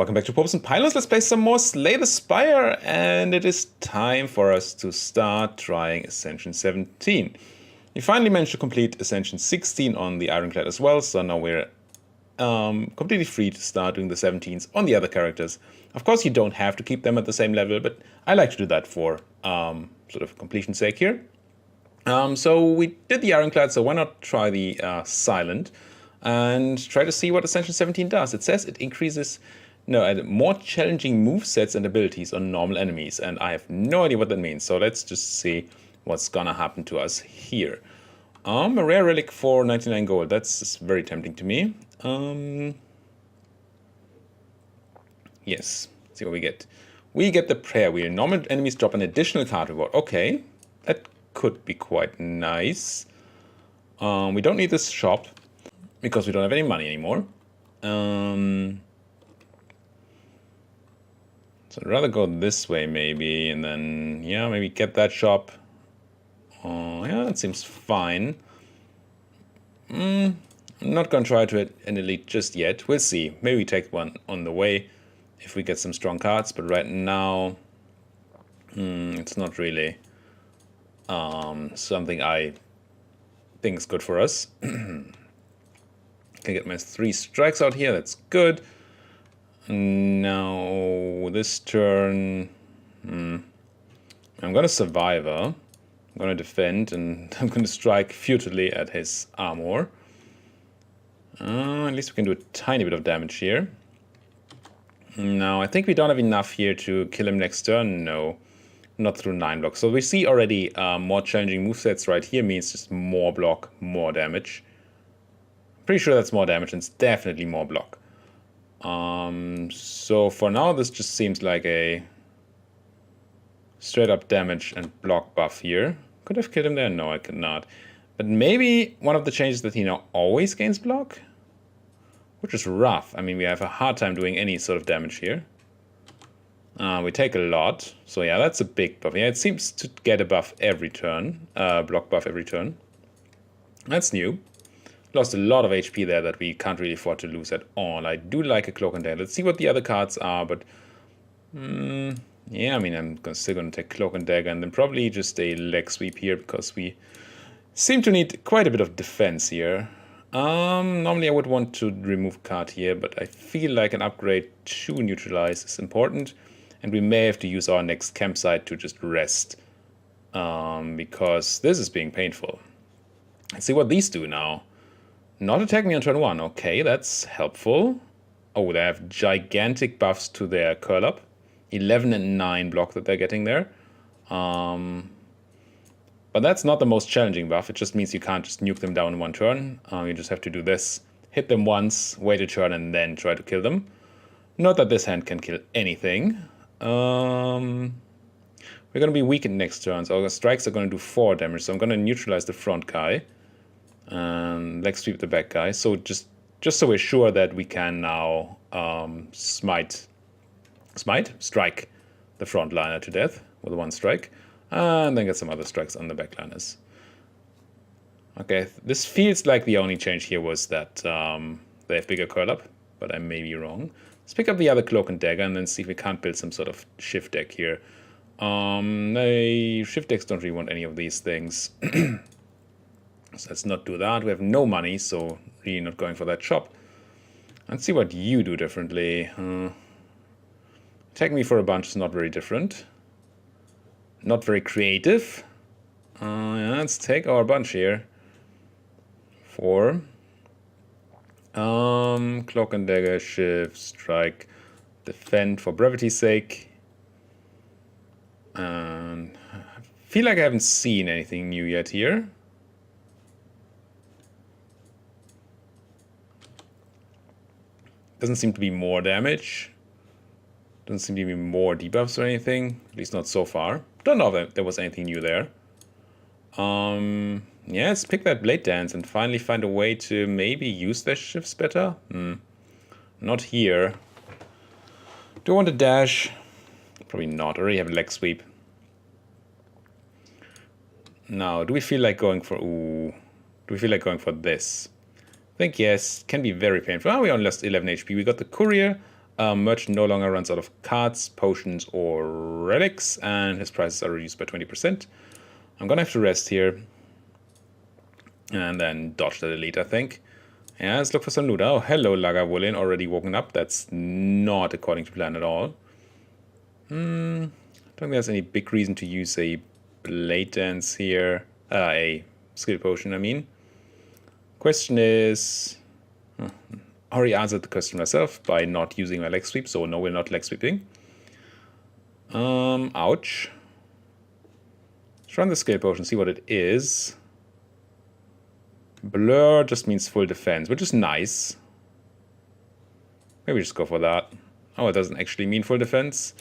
Welcome back to Popes and Pylons. Let's play some more Slay the Spire, and it is time for us to start trying Ascension 17. We finally managed to complete Ascension 16 on the Ironclad as well, so now we're completely free to start doing the 17s on the other characters. Of course, you don't have to keep them at the same level, but I like to do that for sort of completion's sake here. So we did the Ironclad, so why not try the Silent and try to see what Ascension 17 does. It says it increases more challenging movesets and abilities on normal enemies, and I have no idea what that means, so let's just see what's gonna happen to us here. A rare relic for 99 gold, that's very tempting to me. Yes, let's see what we get. We get the Prayer Wheel. Normal enemies drop an additional card reward. Okay, that could be quite nice. We don't need this shop because we don't have any money anymore. So I'd rather go this way maybe, and then, yeah, maybe get that shop. Yeah, that seems fine. I'm not going to try to an elite just yet. We'll see. Maybe we take one on the way if we get some strong cards, but right now, it's not really something I think is good for us. Can get my 3 strikes out here, that's good. Now, this turn, I'm going to Survivor. I'm going to defend, and I'm going to strike futilely at his armor. At least we can do a tiny bit of damage here. Now, I think we don't have enough here to kill him next turn. No, not through 9 blocks. So we see already more challenging movesets right here means just more block, more damage. Pretty sure that's more damage, and it's definitely more block. So for now, this just seems like a straight up damage and block buff here. Could have killed him there? No, I could not. But maybe one of the changes that he now always gains block? Which is rough. I mean, we have a hard time doing any sort of damage here. We take a lot. So yeah, that's a big buff. Yeah, it seems to get a buff every turn. Block buff every turn. That's new. Lost a lot of HP there that we can't really afford to lose at all. I do like a Cloak and Dagger. Let's see what the other cards are, but yeah, I mean, I'm still going to take Cloak and Dagger and then probably just a leg sweep here because we seem to need quite a bit of defense here. Normally I would want to remove a card here, but I feel like an upgrade to neutralize is important, and we may have to use our next campsite to just rest because this is being painful. Let's see what these do now. Not attack me on turn 1. Okay, that's helpful. Oh, they have gigantic buffs to their curl up. 11 and 9 block that they're getting there. But that's not the most challenging buff. It just means you can't just nuke them down in 1 turn. You just have to do this. Hit them once, wait a turn, and then try to kill them. Not that this hand can kill anything. We're going to be weakened next turn, so our strikes are going to do 4 damage. So I'm going to neutralize the front guy. Leg sweep the back guy. So just so we're sure that we can now strike the frontliner to death with 1 strike, and then get some other strikes on the backliners. Okay, this feels like the only change here was that they have bigger curl up, but I may be wrong. Let's pick up the other Cloak and Dagger and then see if we can't build some sort of shift deck here. Shift decks don't really want any of these things. So let's not do that. We have no money, so really not going for that shop. Let's see what you do differently. Attack me for a bunch is not very different. Not very creative. Yeah, let's take our bunch here. 4. Cloak and Dagger, shift, strike, defend for brevity's sake. And I feel like I haven't seen anything new yet here. Doesn't seem to be more damage. Doesn't seem to be more debuffs or anything. At least not so far. Don't know if there was anything new there. Yeah, let's pick that Blade Dance and finally find a way to maybe use their shifts better. Not here. Do I want to dash? Probably not. I already have a leg sweep. Now, do we feel like going for... Ooh. Do we feel like going for this? I think yes, can be very painful. Oh, we only lost 11 HP. We got the Courier. merchant no longer runs out of cards, potions, or relics, and his prices are reduced by 20%. I'm gonna have to rest here. And then dodge that elite, I think. Yeah, let's look for some loot. Oh, hello, Lagavulin, already woken up. That's not according to plan at all. I don't think there's any big reason to use a blade dance here. A skill potion, I mean. Question is... I already answered the question myself by not using my leg sweep, so no, we're not leg sweeping. Ouch. Let's run the skill potion, see what it is. Blur just means full defense, which is nice. Maybe just go for that. Oh, it doesn't actually mean full defense.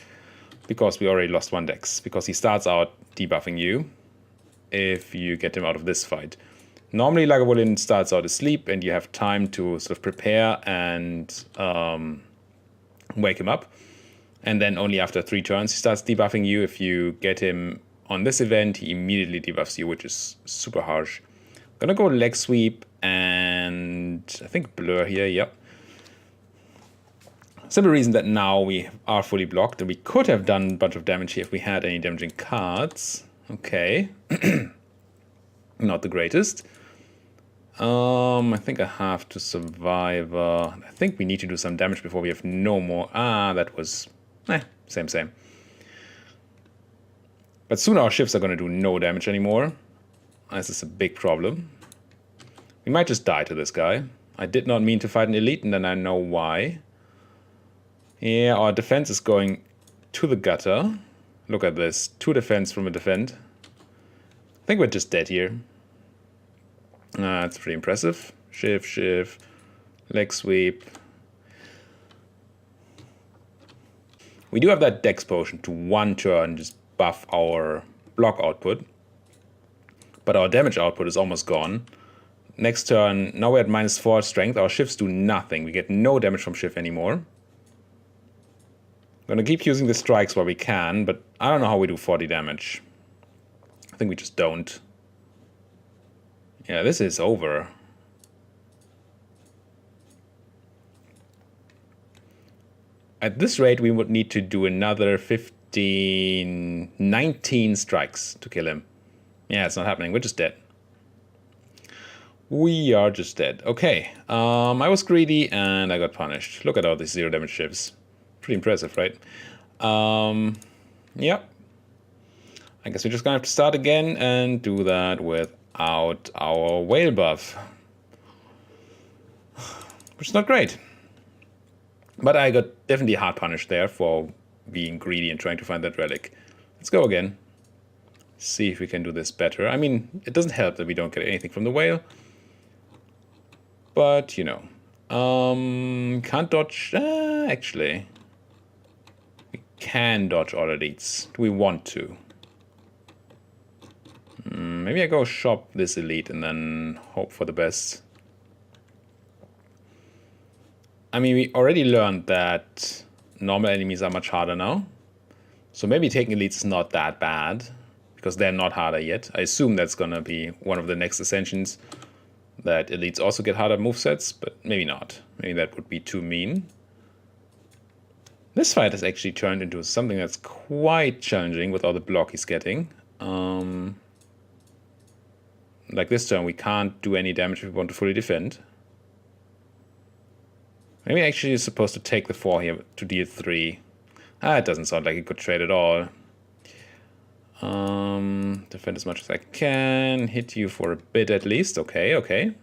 Because we already lost one dex. Because he starts out debuffing you if you get him out of this fight. Normally, Lagavulin starts out asleep and you have time to sort of prepare and wake him up. And then only after 3 turns he starts debuffing you. If you get him on this event, he immediately debuffs you, which is super harsh. Gonna go leg sweep and I think blur here, yep. Simple reason that now we are fully blocked and we could have done a bunch of damage here if we had any damaging cards. Okay. Not the greatest. I think I have to survive. I think we need to do some damage before we have no more. Ah, that was... same. But soon our shifts are gonna do no damage anymore. This is a big problem. We might just die to this guy. I did not mean to fight an elite, and then I know why. Yeah, our defense is going to the gutter. Look at this. 2 defense from a defend. I think we're just dead here. That's pretty impressive. Shift, leg sweep. We do have that dex potion to 1 turn, just buff our block output. But our damage output is almost gone. Next turn, now we're at -4 strength. Our shifts do nothing. We get no damage from shift anymore. I'm gonna keep using the strikes while we can, but I don't know how we do 40 damage. I think we just don't. Yeah, this is over. At this rate, we would need to do another 19 strikes to kill him. Yeah, it's not happening. We're just dead. We are just dead. Okay. I was greedy and I got punished. Look at all these 0 damage shifts. Pretty impressive, right? Yep. I guess we're just gonna have to start again and do that without our whale buff. Which is not great. But I got definitely hard punished there for being greedy and trying to find that relic. Let's go again. See if we can do this better. I mean, it doesn't help that we don't get anything from the whale. But, you know. Can't dodge... actually. We can dodge all elites. Do we want to? Maybe I go shop this elite and then hope for the best. I mean, we already learned that normal enemies are much harder now. So maybe taking elites is not that bad. Because they're not harder yet. I assume that's gonna be one of the next Ascensions. That elites also get harder movesets, but maybe not. Maybe that would be too mean. This fight has actually turned into something that's quite challenging with all the block he's getting. Like this turn, we can't do any damage if we want to fully defend. Maybe actually is supposed to take the 4 here to deal 3. It doesn't sound like a good trade at all. Defend as much as I can. Hit you for a bit at least. Okay.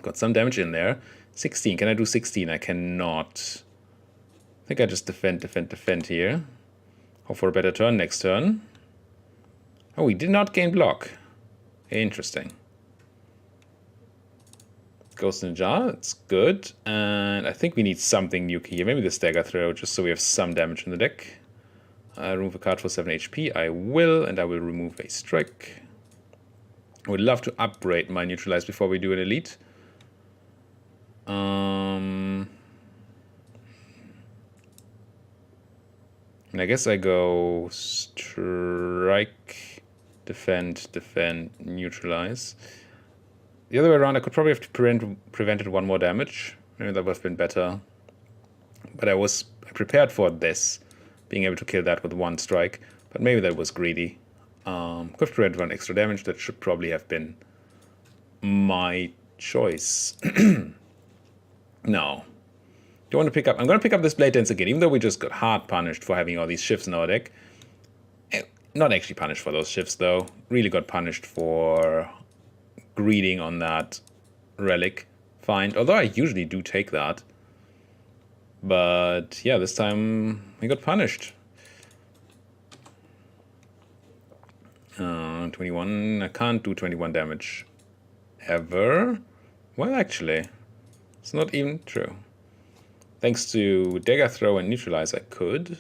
Got some damage in there. 16. Can I do 16? I cannot. I think I just defend here. Hope for a better turn next turn. Oh, we did not gain block. Interesting. Ghost in a jar. That's good. And I think we need something nuke here. Maybe the stagger throw, just so we have some damage in the deck. Remove a card for 7 HP. I will, and I will remove a strike. I would love to upgrade my neutralize before we do an elite. And I guess I go strike, defend, neutralize. The other way around, I could probably have prevented 1 more damage. Maybe that would have been better. But I was prepared for this, being able to kill that with one strike. But maybe that was greedy. Could have prepared 1 extra damage. That should probably have been my choice. No. Do you want to pick up? I'm going to pick up this Blade Dance again, even though we just got hard punished for having all these shifts in our deck. Not actually punished for those shifts, though. Really got punished for greeding on that relic find. Although I usually do take that. But yeah, this time we got punished. 21. I can't do 21 damage. Ever? Well, actually, it's not even true. Thanks to Dagger Throw and Neutralize, I could.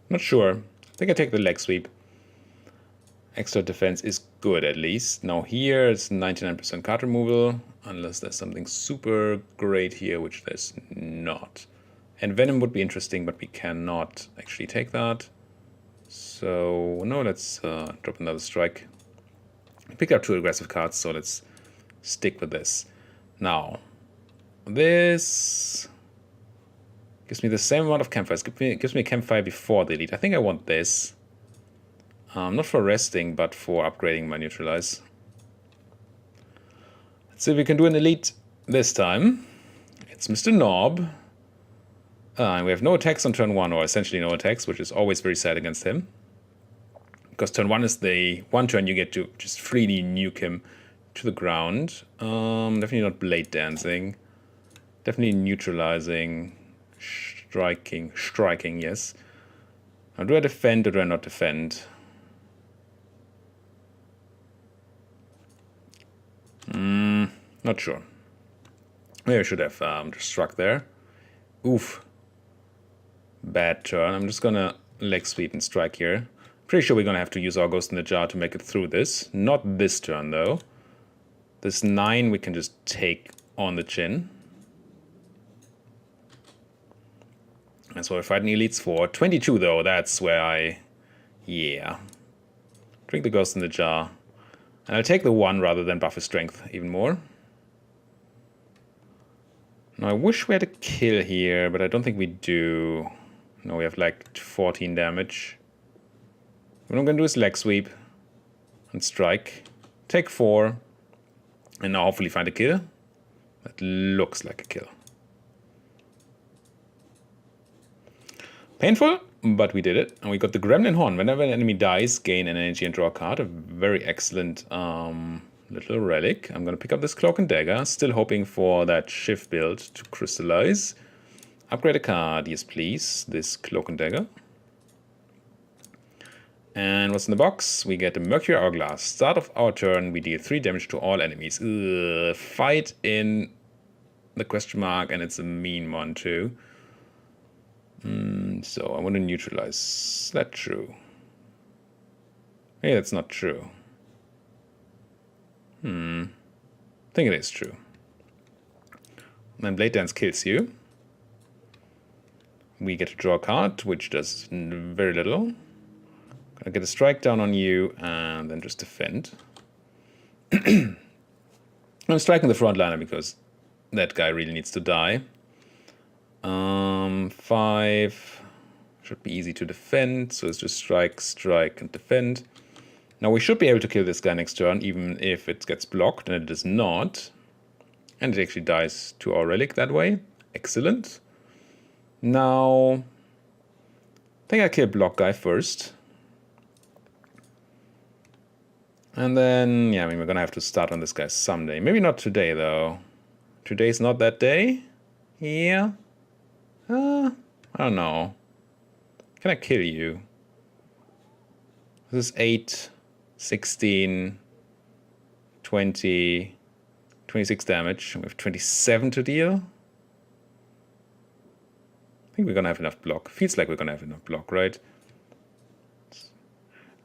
Not sure. I think I take the leg sweep. Extra defense is good at least. Now here it's 99% card removal, unless there's something super great here, which there's not. And Venom would be interesting, but we cannot actually take that. So no, let's drop another strike. We picked up 2 aggressive cards, so let's stick with this. Now, this gives me the same amount of campfires. Gives me a campfire before the elite. I think I want this. Not for resting, but for upgrading my neutralize. Let's see if we can do an elite this time. It's Mr. Knob. And we have no attacks on turn 1, or essentially no attacks, which is always very sad against him. Because turn 1 is the one turn you get to just freely nuke him to the ground. Definitely not Blade Dancing. Definitely neutralizing. Striking, yes. Now, do I defend or do I not defend? Not sure. Maybe I should have just struck there. Oof. Bad turn. I'm just gonna leg sweep and strike here. Pretty sure we're gonna have to use our Ghost in the Jar to make it through this. Not this turn, though. This 9 we can just take on the chin. That's what we're fighting elites for. 22, though, that's where I... Yeah. Drink the Ghost in the Jar. And I'll take the 1 rather than buff his strength even more. Now, I wish we had a kill here, but I don't think we do. No, we have like 14 damage. What I'm going to do is leg sweep and strike. Take 4. And now hopefully find a kill. That looks like a kill. Painful, but we did it. And we got the Gremlin Horn. Whenever an enemy dies, gain an energy and draw a card. A very excellent little relic. I'm going to pick up this Cloak and Dagger. Still hoping for that shift build to crystallize. Upgrade a card. Yes, please. This Cloak and Dagger. And what's in the box? We get a Mercury Hourglass. Start of our turn, we deal 3 damage to all enemies. Ugh, fight in the question mark, and it's a mean one too. So I want to neutralize. Is that true? Hey, that's not true. I think it is true. Then Blade Dance kills you. We get to draw a card, which does very little. Gonna get a strike down on you and then just defend. I'm striking the frontliner because that guy really needs to die. 5 should be easy to defend, so it's just strike, strike, and defend. Now we should be able to kill this guy next turn, even if it gets blocked, and it does not. And it actually dies to our relic that way. Excellent. Now, I think I kill block guy first. And then, yeah, I mean, we're gonna have to start on this guy someday. Maybe not today, though. Today's not that day? Yeah. I don't know. Can I kill you? This is 8, 16, 20, 26 damage. We have 27 to deal. I think we're gonna have enough block. Feels like we're gonna have enough block, right?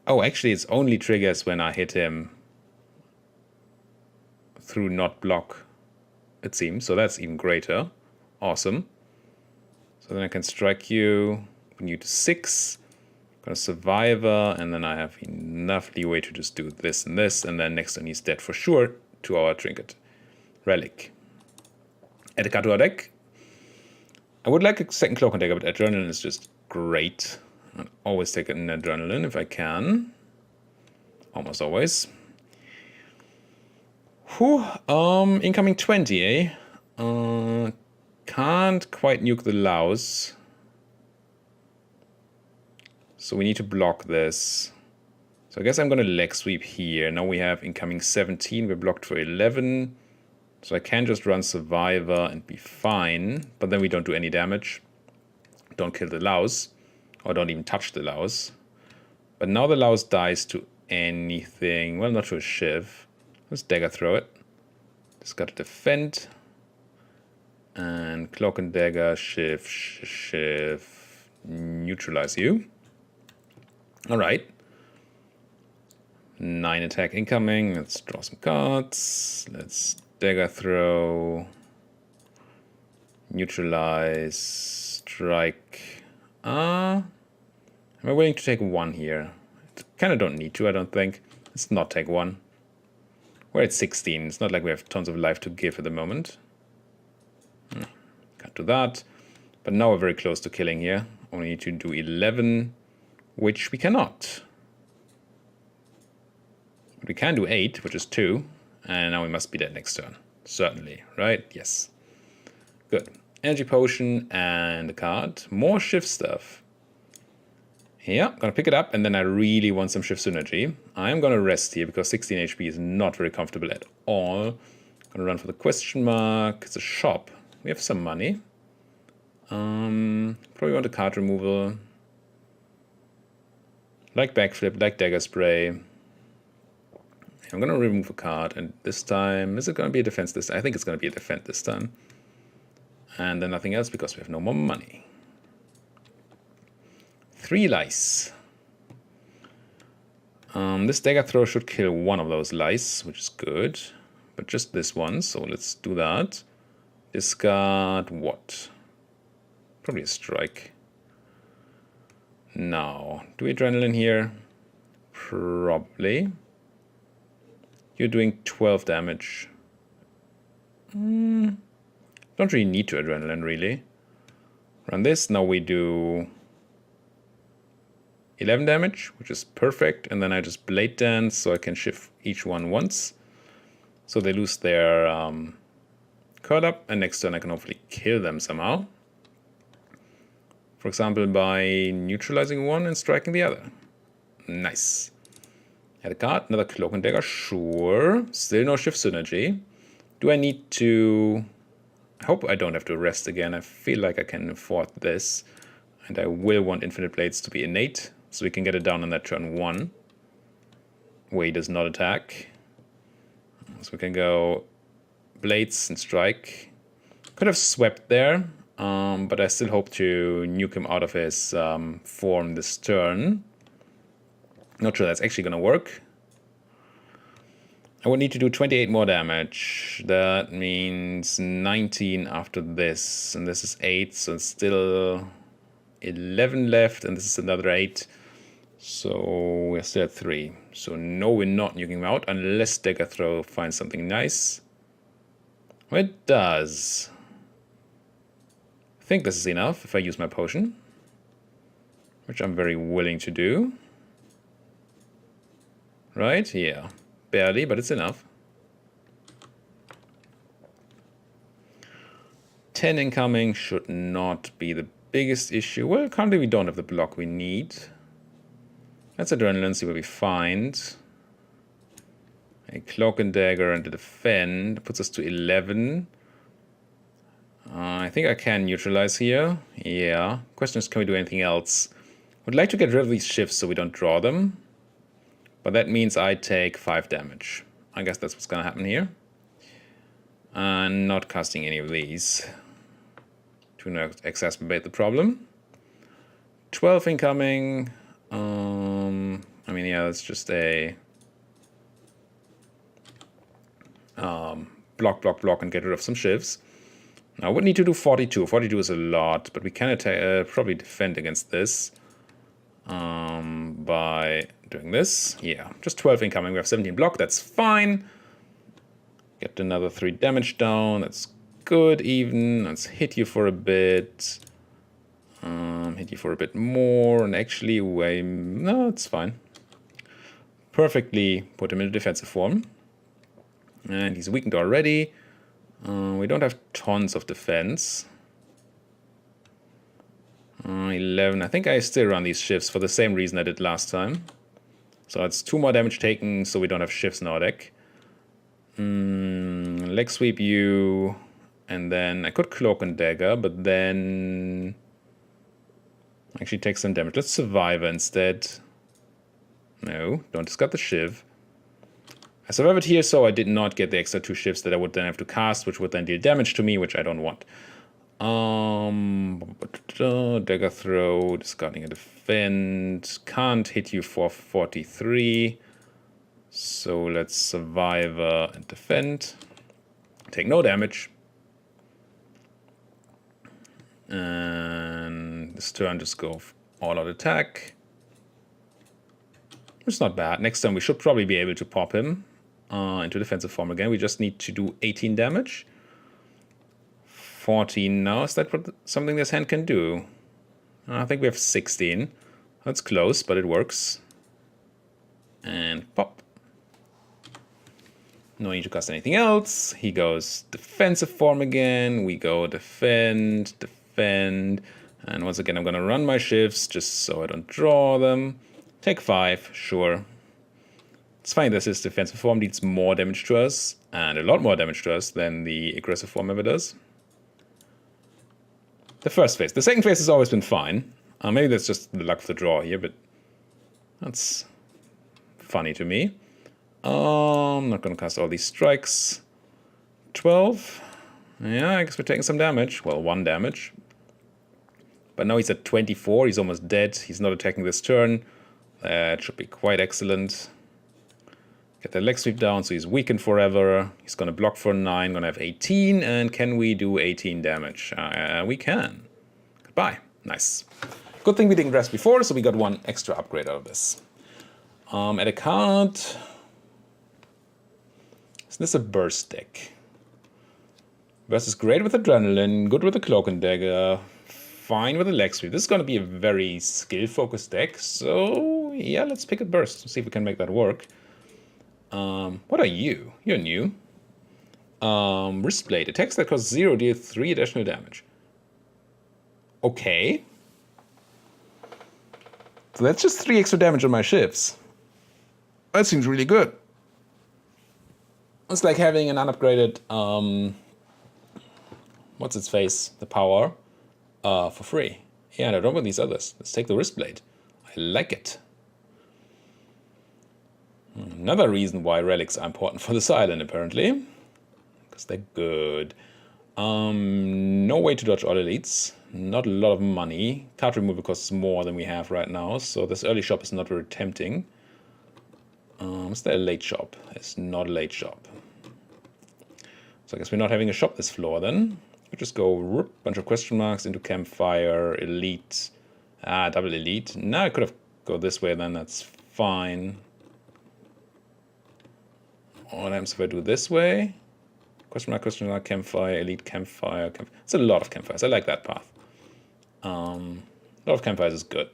Oh, actually, it's only triggers when I hit him through not block, it seems. So that's even greater. Awesome. So then I can strike you putting you to 6. Got a survivor, and then I have enough leeway to just do this, and then next turn he's dead for sure to our trinket. Relic. Add a card to our deck. I would like a second Cloak and Dagger, but Adrenaline is just great. I'll always take an Adrenaline if I can. Almost always. Whew, incoming 20, eh? Can't quite nuke the Laos. So we need to block this. So I guess I'm going to leg sweep here. Now we have incoming 17. We're blocked for 11. So I can just run Survivor and be fine. But then we don't do any damage. Don't kill the Laos. Or don't even touch the Laos. But now the Laos dies to anything. Well, not to a Shiv. Let's Dagger throw it. Just got to defend. And Cloak and Dagger, Shiv, neutralize you. Alright. 9 attack incoming. Let's draw some cards. Let's Dagger throw. Neutralize. Strike. Am I willing to take 1 here? Kind of don't need to, I don't think. Let's not take 1. We're at 16. It's not like we have tons of life to give at the moment. Can't do that. But now we're very close to killing here. Only need to do 11, which we cannot. But we can do 8, which is 2. And now we must be dead next turn. Certainly, right? Yes. Good. Energy potion and a card. More shift stuff. Yeah, gonna pick it up, and then I really want some shift synergy. I'm gonna rest here because 16 HP is not very comfortable at all. Gonna run for the question mark. It's a shop. We have some money. Probably want a card removal. Like backflip, like dagger spray. I'm gonna remove a card, and this time, is it gonna be a defense this time? I think it's gonna be a defense this time. And then nothing else because we have no more money. 3 lice. This dagger throw should kill one of those lice, which is good. But just this one, so let's do that. Discard what? Probably a strike. Now, do we adrenaline here? Probably. You're doing 12 damage. Don't really need to adrenaline, really. Run this, now we do 11 damage, which is perfect, and then I just blade dance so I can shift each one once. So they lose their curl up, and next turn I can hopefully kill them somehow. For example, by neutralizing one and striking the other. Nice. Add a card, another Cloak and Dagger, sure. Still no shift synergy. Do I need to... I hope I don't have to rest again. I feel like I can afford this. And I will want Infinite Blades to be innate, so we can get it down on that turn 1. Where he does not attack. So we can go Blades and Strike. Could have swept there, but I still hope to nuke him out of his form this turn. Not sure that's actually going to work. I would need to do 28 more damage. That means 19 after this. And this is 8, so it's still 11 left. And this is another 8. So we're still at 3. So no, we're not nuking him out unless Dagger Throw finds something nice. Well, it does. I think this is enough if I use my potion. Which I'm very willing to do. Right? Yeah. Barely, but it's enough. 10 incoming should not be the biggest issue. Well, currently we don't have the block we need. Let's adrenaline, see what we find. A Cloak and Dagger and a defend puts us to 11. I think I can neutralize here. Yeah. Question is, can we do anything else? Would like to get rid of these shifts so we don't draw them. But that means I take 5 damage. I guess that's what's going to happen here. And not casting any of these to not exacerbate the problem. 12 incoming. I mean, yeah, it's just a block, and get rid of some shivs. Now I would need to do 42. 42 is a lot, but we can probably defend against this by doing this. Yeah, just 12 incoming. We have 17 block. That's fine. Get another 3 damage down. That's good even. Let's hit you for a bit. Hit you for a bit more. And actually, no, it's fine. Perfectly put him in a defensive form. And he's weakened already. We don't have tons of defense. 11. I think I still run these shifts for the same reason I did last time. So it's 2 more damage taken, so we don't have shifts in our deck. Leg sweep you. And then I could cloak and dagger, but then actually take some damage. Let's survivor instead. No, don't discard the shiv. I survived here, so I did not get the extra 2 shifts that I would then have to cast, which would then deal damage to me, which I don't want. Dagger throw, discarding a defend. Can't hit you for 43. So let's survivor and defend. Take no damage. And this turn just go all out attack. It's not bad. Next time we should probably be able to pop him into defensive form again. We just need to do 18 damage. 14 now. Is that something this hand can do? I think we have 16. That's close, but it works. And pop. No need to cast anything else. He goes defensive form again. We go defend, defend. And once again, I'm going to run my shifts just so I don't draw them. Take 5, sure. It's fine that his defensive form deals more damage to us, and a lot more damage to us than the aggressive form ever does. The first phase. The second phase has always been fine. Maybe that's just the luck of the draw here, but that's funny to me. I'm not going to cast all these strikes. 12. Yeah, I guess we're taking some damage. Well, 1 damage. But now he's at 24. He's almost dead. He's not attacking this turn. That should be quite excellent. Get the leg sweep down, so he's weakened forever. He's going to block for 9, going to have 18. And can we do 18 damage? We can. Goodbye. Nice. Good thing we didn't rest before, so we got 1 extra upgrade out of this. Add a card. Is this a burst deck? Burst is great with adrenaline, good with the cloak and dagger, fine with the leg sweep. This is going to be a very skill-focused deck, so yeah, let's pick a burst. See if we can make that work. What are you? You're new. Wristblade. Attacks that cost 0 deal 3 additional damage. Okay. So that's just 3 extra damage on my shifts. That seems really good. It's like having an unupgraded, what's its face? The power, for free. Yeah, and I don't want these others. Let's take the wristblade. I like it. Another reason why relics are important for this island, apparently. Because they're good. No way to dodge all elites. Not a lot of money. Card removal costs more than we have right now, so this early shop is not very tempting. Is there a late shop? It's not a late shop. So I guess we're not having a shop this floor then. We just go bunch of question marks into campfire, elite, double elite. Now I could have go this way then, that's fine. What happens if I do this way? Question mark, campfire, elite, campfire. It's a lot of campfires. I like that path. A lot of campfires is good.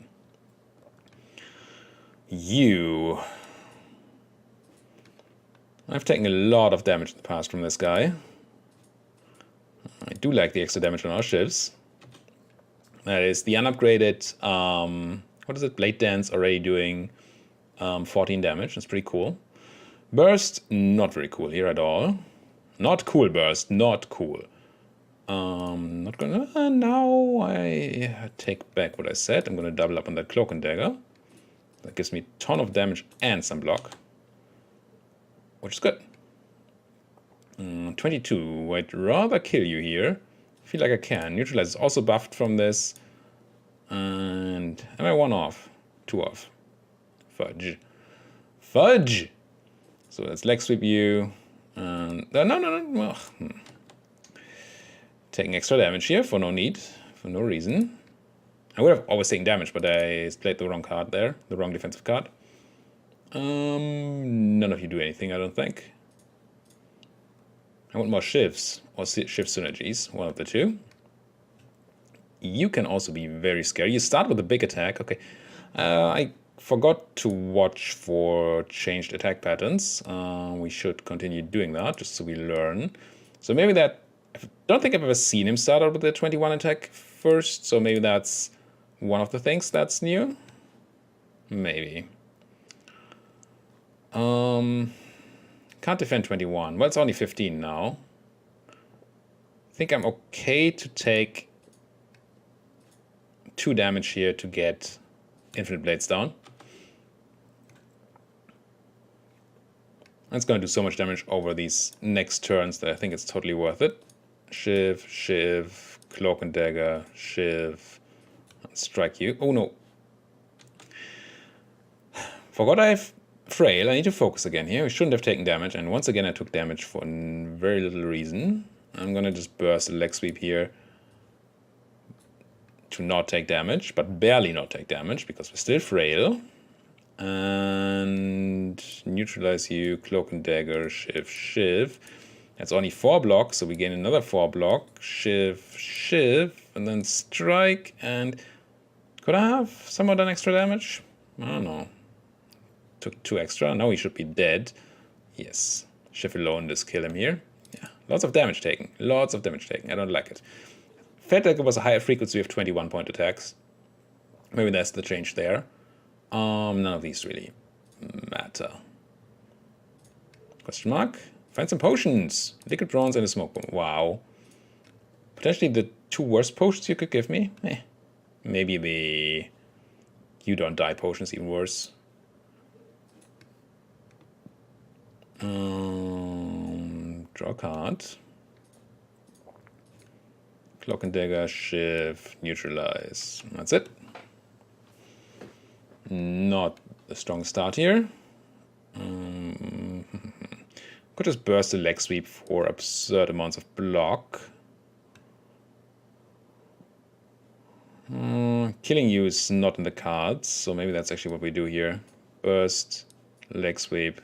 You. I've taken a lot of damage in the past from this guy. I do like the extra damage on our shifts. That is the unupgraded, what is it? Blade Dance already doing 14 damage. That's pretty cool. Burst, not very cool here at all. Not cool, Burst, not cool. Not gonna. Now I take back what I said. I'm gonna double up on that cloak and dagger. That gives me a ton of damage and some block, which is good. 22. I'd rather kill you here. I feel like I can. Neutralize is also buffed from this. And am I 1 off? 2 off. Fudge. Fudge! So let's leg sweep you. No. Ugh. Taking extra damage here for no need, for no reason. I would have always taken damage, but I played the wrong card there, the wrong defensive card. None of you do anything, I don't think. I want more shifts, or shift synergies, one of the two. You can also be very scary. You start with a big attack, okay. I forgot to watch for changed attack patterns. We should continue doing that, just so we learn. So maybe that, I don't think I've ever seen him start out with the 21 attack first, so maybe that's one of the things that's new. Maybe. Can't defend 21. Well, it's only 15 now. I think I'm okay to take 2 damage here to get Infinite Blades down. That's going to do so much damage over these next turns that I think it's totally worth it. Shiv, Shiv, Cloak and Dagger, Shiv, strike you. Oh no. Forgot I have Frail. I need to focus again here. We shouldn't have taken damage, and once again I took damage for very little reason. I'm gonna just burst a leg sweep here to not take damage, but barely not take damage because we're still frail. And neutralize you, Cloak and Dagger, Shiv, Shiv. That's only 4 blocks, so we gain another 4 block. Shiv, Shiv, and then strike. And could I have somehow done extra damage? I don't know. Took 2 extra. Now he should be dead. Yes. Shiv alone just kill him here. Yeah. Lots of damage taken. Lots of damage taken. I don't like it. Felt like it was a higher frequency of 21-point attacks. Maybe that's the change there. None of these really matter. Question mark? Find some potions. Liquid bronze and a smoke bomb. Wow. Potentially the 2 worst potions you could give me? Maybe the you don't die potions even worse. Draw a card. Cloak and Dagger, Shiv, neutralize. That's it. Not a strong start here. Could just burst a leg sweep for absurd amounts of block. Killing you is not in the cards, so maybe that's actually what we do here. Burst, leg sweep,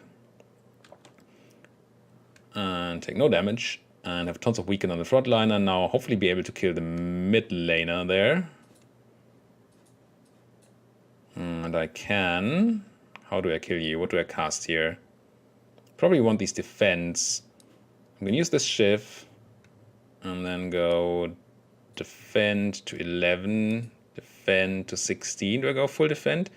and take no damage. And have tons of weaken on the front liner. Now hopefully be able to kill the mid laner there. And I can. How do I kill you? What do I cast here? Probably want these defense. I'm going to use this Shiv. And then go defend to 11. Defend to 16. Do I go full defend?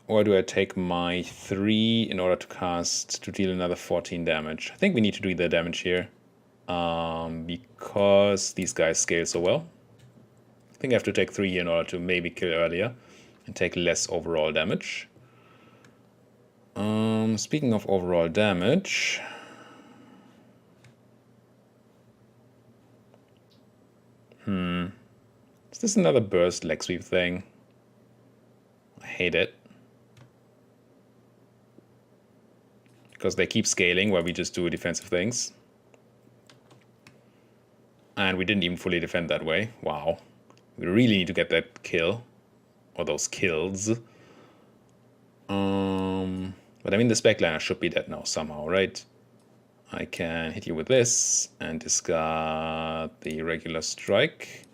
Or do I take my 3 in order to cast, to deal another 14 damage? I think we need to do the damage here. Because these guys scale so well. I think I have to take 3 in order to maybe kill earlier. And take less overall damage. Speaking of overall damage... Is this another burst leg sweep thing? I hate it. Because they keep scaling while we just do defensive things. And we didn't even fully defend that way. Wow. We really need to get that kill. Or those kills. But I mean, the specliner should be dead now somehow, right? I can hit you with this and discard the regular strike.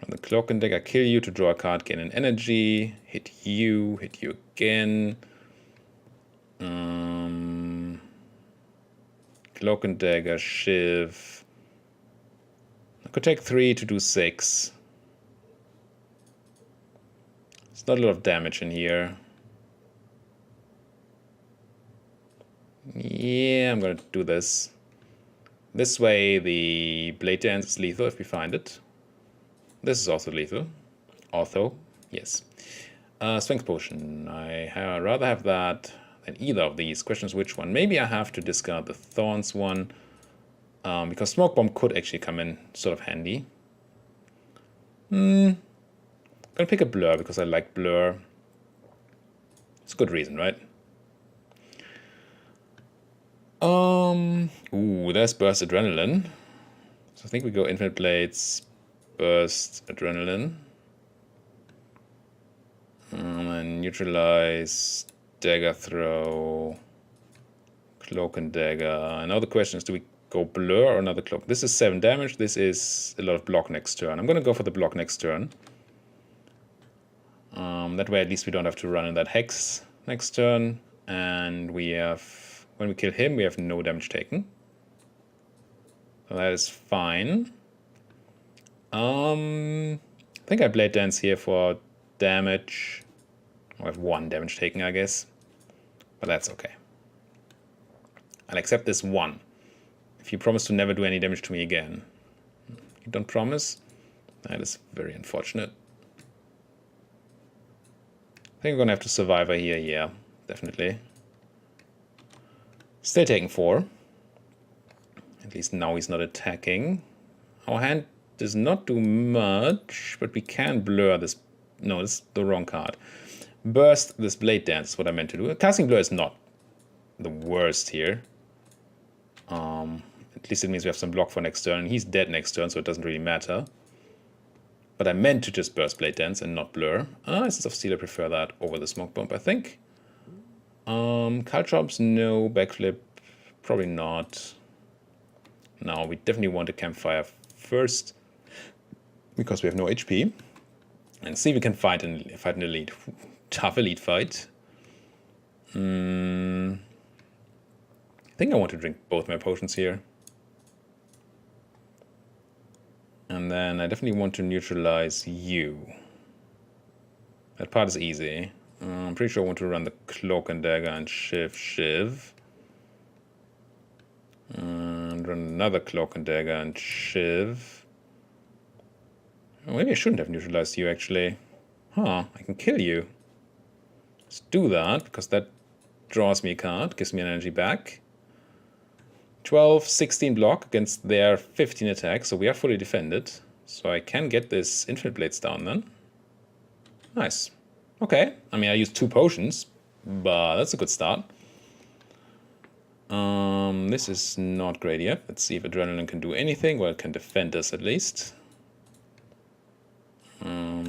Run the Cloak and Dagger, kill you to draw a card, gain an energy. Hit you again. Cloak and Dagger, Shiv. I could take 3 to do 6. It's not a lot of damage in here. Yeah, I'm gonna do this. This way the Blade Dance is lethal if we find it. This is also lethal. Ortho, yes. Strength Potion. I rather have that than either of these. Question is which one. Maybe I have to discard the Thorns one. Because Smoke Bomb could actually come in sort of handy. I'm gonna pick a Blur because I like Blur. It's a good reason, right? Ooh, there's Burst Adrenaline. I think we go Infinite Blades, Burst, Adrenaline. And Neutralize, Dagger Throw, Cloak and Dagger. Now the question is, do we go Blur or another Cloak? This is 7 damage. This is a lot of block next turn. I'm going to go for the block next turn. That way at least we don't have to run in that Hex next turn. And we have, when we kill him, we have no damage taken. So that is fine. I think I Blade Dance here for damage. I have 1 damage taken, I guess. But that's okay. I'll accept this 1. If you promise to never do any damage to me again. You don't promise? That is very unfortunate. I think we're going to have to Survivor here, yeah. Definitely. Still taking 4. At least now he's not attacking. Our hand does not do much, but we can blur this. No, this is the wrong card. Burst this Blade Dance is what I meant to do. Casting Blur is not the worst here. At least it means we have some block for next turn, and he's dead next turn, so it doesn't really matter. But I meant to just Burst Blade Dance and not Blur. Essence of Steel, I prefer that over the Smoke Bomb, I think. Caltrops, no. Backflip, probably not. No, we definitely want a Campfire first, because we have no HP. And see if we can fight an elite. Tough elite fight. I think I want to drink both my potions here. And then I definitely want to neutralize you. That part is easy. I'm pretty sure I want to run the Cloak and Dagger and Shiv. And run another Cloak and Dagger and Shiv. Oh, maybe I shouldn't have neutralized you, actually. Huh, I can kill you. Let's do that, because that draws me a card, gives me an energy back. 12, 16 block against their 15 attack, so we are fully defended. So I can get this Infinite Blades down then. Nice. Okay, I mean I used 2 potions, but that's a good start. This is not great yet. Let's see if Adrenaline can do anything. Well, it can defend us at least.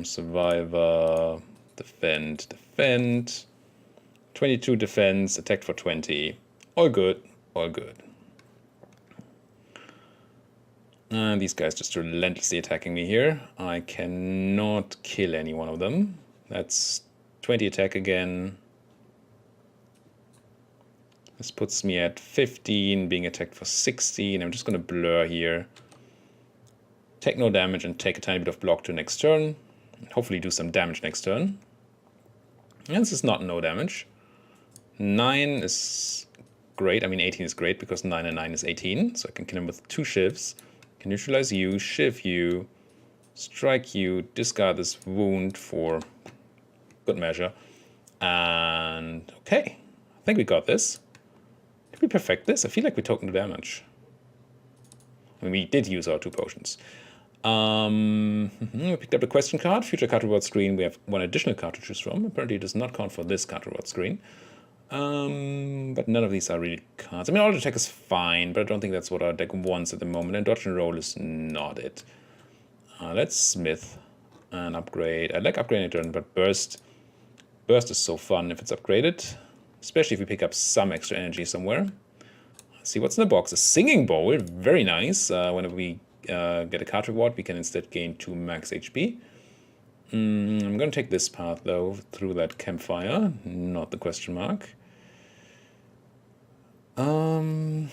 Survivor, defend. 22 defense, attacked for 20. All good, all good. And these guys just relentlessly attacking me here. I cannot kill any one of them. That's 20 attack again. This puts me at 15, being attacked for 16. I'm just going to blur here. Take no damage and take a tiny bit of block to next turn. Hopefully do some damage next turn. And this is not no damage. 9 is great. I mean 18 is great because 9 and 9 is 18. So I can kill him with 2 shivs. Can neutralize you, shiv you, strike you, discard this wound for good measure. And okay, I think we got this. Did we perfect this? I feel like we took no damage. I mean, we did use our 2 potions. We picked up the question card, future card reward screen. We have 1 additional card to choose from. Apparently it does not count for this card reward screen. But none of these are really cards. I mean, auto attack is fine, but I don't think that's what our deck wants at the moment. And dodge and roll is not it. Let's smith and upgrade. I like upgrading turn, but burst is so fun if it's upgraded, especially if we pick up some extra energy somewhere. Let's see what's in the box. A singing bowl, very nice. Whenever we get a card reward, we can instead gain 2 max HP. I'm going to take this path, though, through that campfire, not the question mark. Not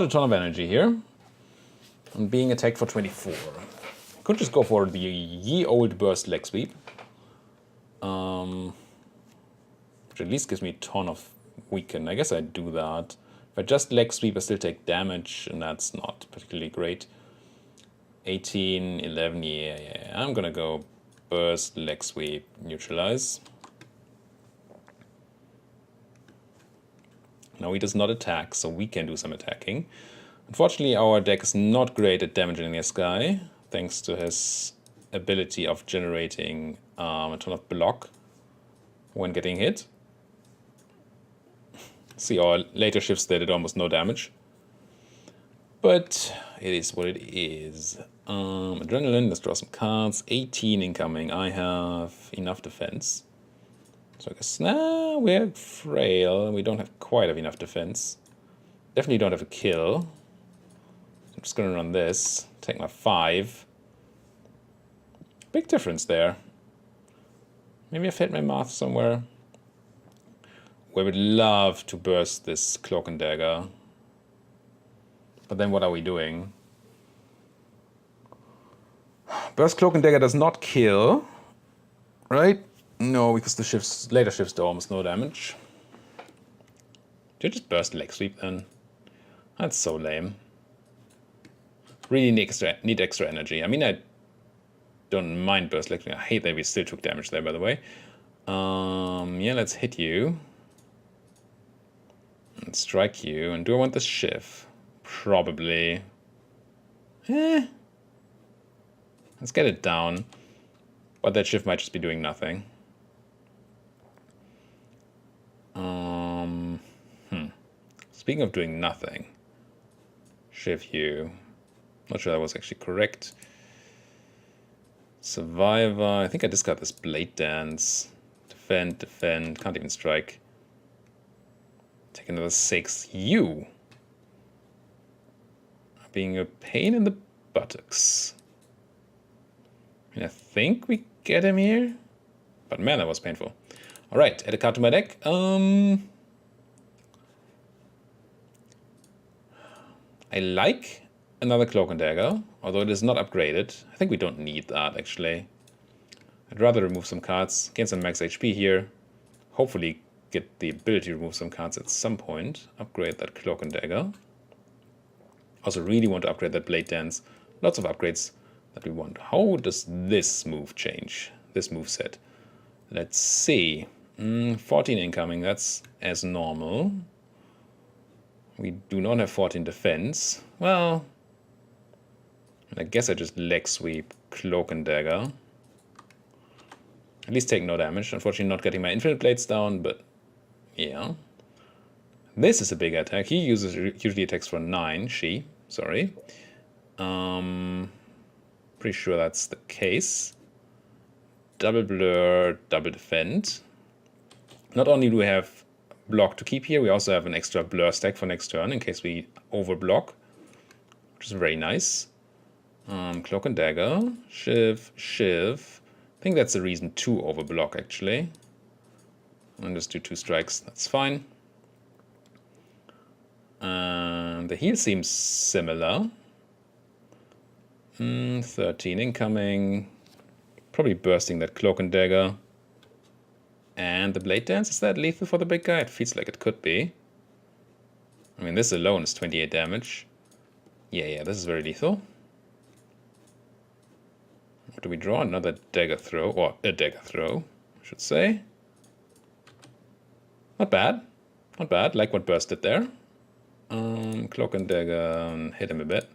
a ton of energy here. I'm being attacked for 24. Could just go for the ye old burst leg sweep. Which at least gives me a ton of weaken. I guess I'd do that. If I just leg sweep, I still take damage, and that's not particularly great. 18, 11, yeah. I'm gonna go burst, leg sweep, neutralize. Now he does not attack, so we can do some attacking. Unfortunately, our deck is not great at damaging this guy, thanks to his ability of generating a ton of block when getting hit. See, our later shifts they did almost no damage. But it is what it is. Adrenaline, let's draw some cards. 18 incoming. I have enough defense. So I guess, nah, we're frail. We don't have quite enough defense. Definitely don't have a kill. I'm just gonna run this. Take my 5. Big difference there. Maybe I've hit my math somewhere. We would love to burst this Cloak and Dagger. But then what are we doing? Burst Cloak and Dagger does not kill, right? No, because the later shifts do almost no damage. Do you just burst Leg Sweep then? That's so lame. Really need extra energy. I mean, I don't mind burst Leg Sweep. I hate that we still took damage there, by the way. Yeah, let's hit you. And strike you. And do I want this shift? Probably. Let's get it down. But that shift might just be doing nothing. Speaking of doing nothing. Shift you. Not sure that was actually correct. Survivor. I think I discard this Blade Dance. Defend, defend. Can't even strike. Take another 6. You. Being a pain in the buttocks. And I think we get him here. But man, that was painful. Alright, add a card to my deck. I like another Cloak and Dagger, although it is not upgraded. I think we don't need that, actually. I'd rather remove some cards, gain some max HP here. Hopefully get the ability to remove some cards at some point. Upgrade that Cloak and Dagger. Also really want to upgrade that Blade Dance. Lots of upgrades that we want. How does this move change? This move set. Let's see. 14 incoming, that's as normal. We do not have 14 defense. Well, I guess I just Leg Sweep, Cloak and Dagger. At least take no damage. Unfortunately not getting my Infinite Blades down, but yeah. This is a big attack. He usually attacks for 9, sorry. Pretty sure that's the case. Double blur, double defend. Not only do we have block to keep here, we also have an extra blur stack for next turn in case we overblock, which is very nice. Cloak and Dagger, Shiv. I think that's the reason to overblock actually. And just do 2 strikes, that's fine. And the heal seems similar. 13 incoming. Probably bursting that Cloak and Dagger. And the Blade Dance, is that lethal for the big guy? It feels like it could be. I mean, this alone is 28 damage. Yeah, this is very lethal. What do we draw? Another dagger throw, or a dagger throw, I should say. Not bad. Not bad, like what Burst did there. Cloak and Dagger, hit him a bit.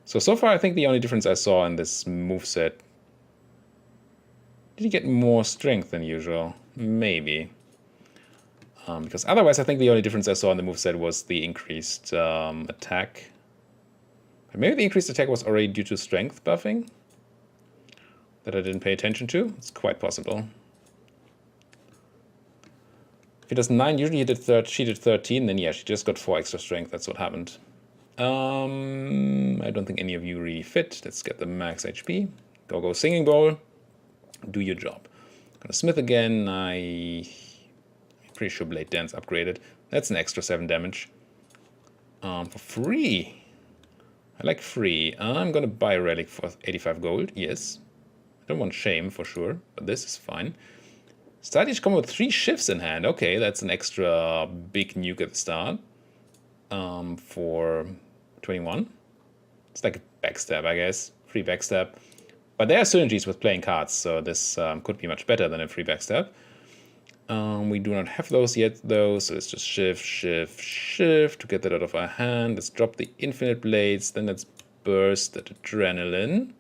So far I think the only difference I saw in this moveset. Did he get more strength than usual? Maybe. Because otherwise I think the only difference I saw in the moveset was the increased attack. But maybe the increased attack was already due to strength buffing that I didn't pay attention to. It's quite possible. If he does 9, usually she did 13, then yeah, she just got 4 extra strength. That's what happened. I don't think any of you really fit. Let's get the max HP. Go Singing Bowl. Do your job. Gonna Smith again. I'm pretty sure Blade Dance upgraded. That's an extra 7 damage. For free. I like free. I'm gonna buy a relic for 85 gold. Yes. I don't want shame for sure, but this is fine. Start each combo with 3 shifts in hand. Okay, that's an extra big nuke at the start. For 21. It's like a backstab, I guess. Free backstab. But there are synergies with playing cards, so this could be much better than a free backstab. We do not have those yet, though, so let's just shift to get that out of our hand. Let's drop the Infinite Blades, then let's burst that Adrenaline.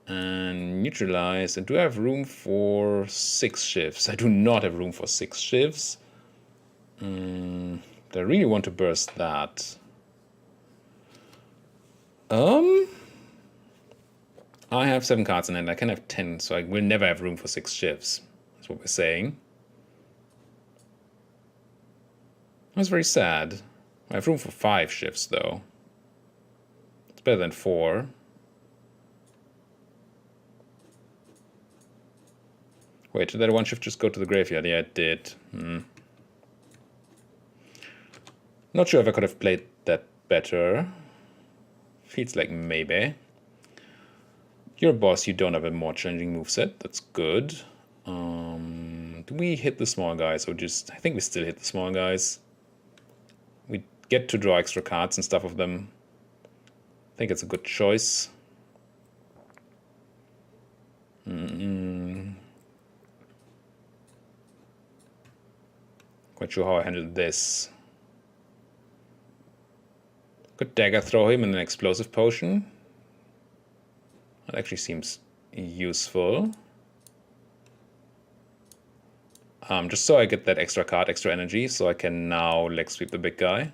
And neutralize. And do I have room for 6 shifts? I do not have room for 6 shifts. I really want to burst that. I have 7 cards in hand. I can have 10, so I will never have room for 6 shifts. That's what we're saying. That's very sad. I have room for 5 shifts, though. It's better than 4. Wait, did that 1 shift just go to the graveyard? Yeah, it did. Not sure if I could have played that better. Feels like maybe. You're a boss, you don't have a more challenging moveset. That's good. Do we hit the small guys or just... I think we still hit the small guys. We get to draw extra cards and stuff of them. I think it's a good choice. Quite sure how I handled this. Could dagger throw him in an explosive potion. That actually seems useful. Just so I get that extra card, extra energy, so I can now leg sweep the big guy.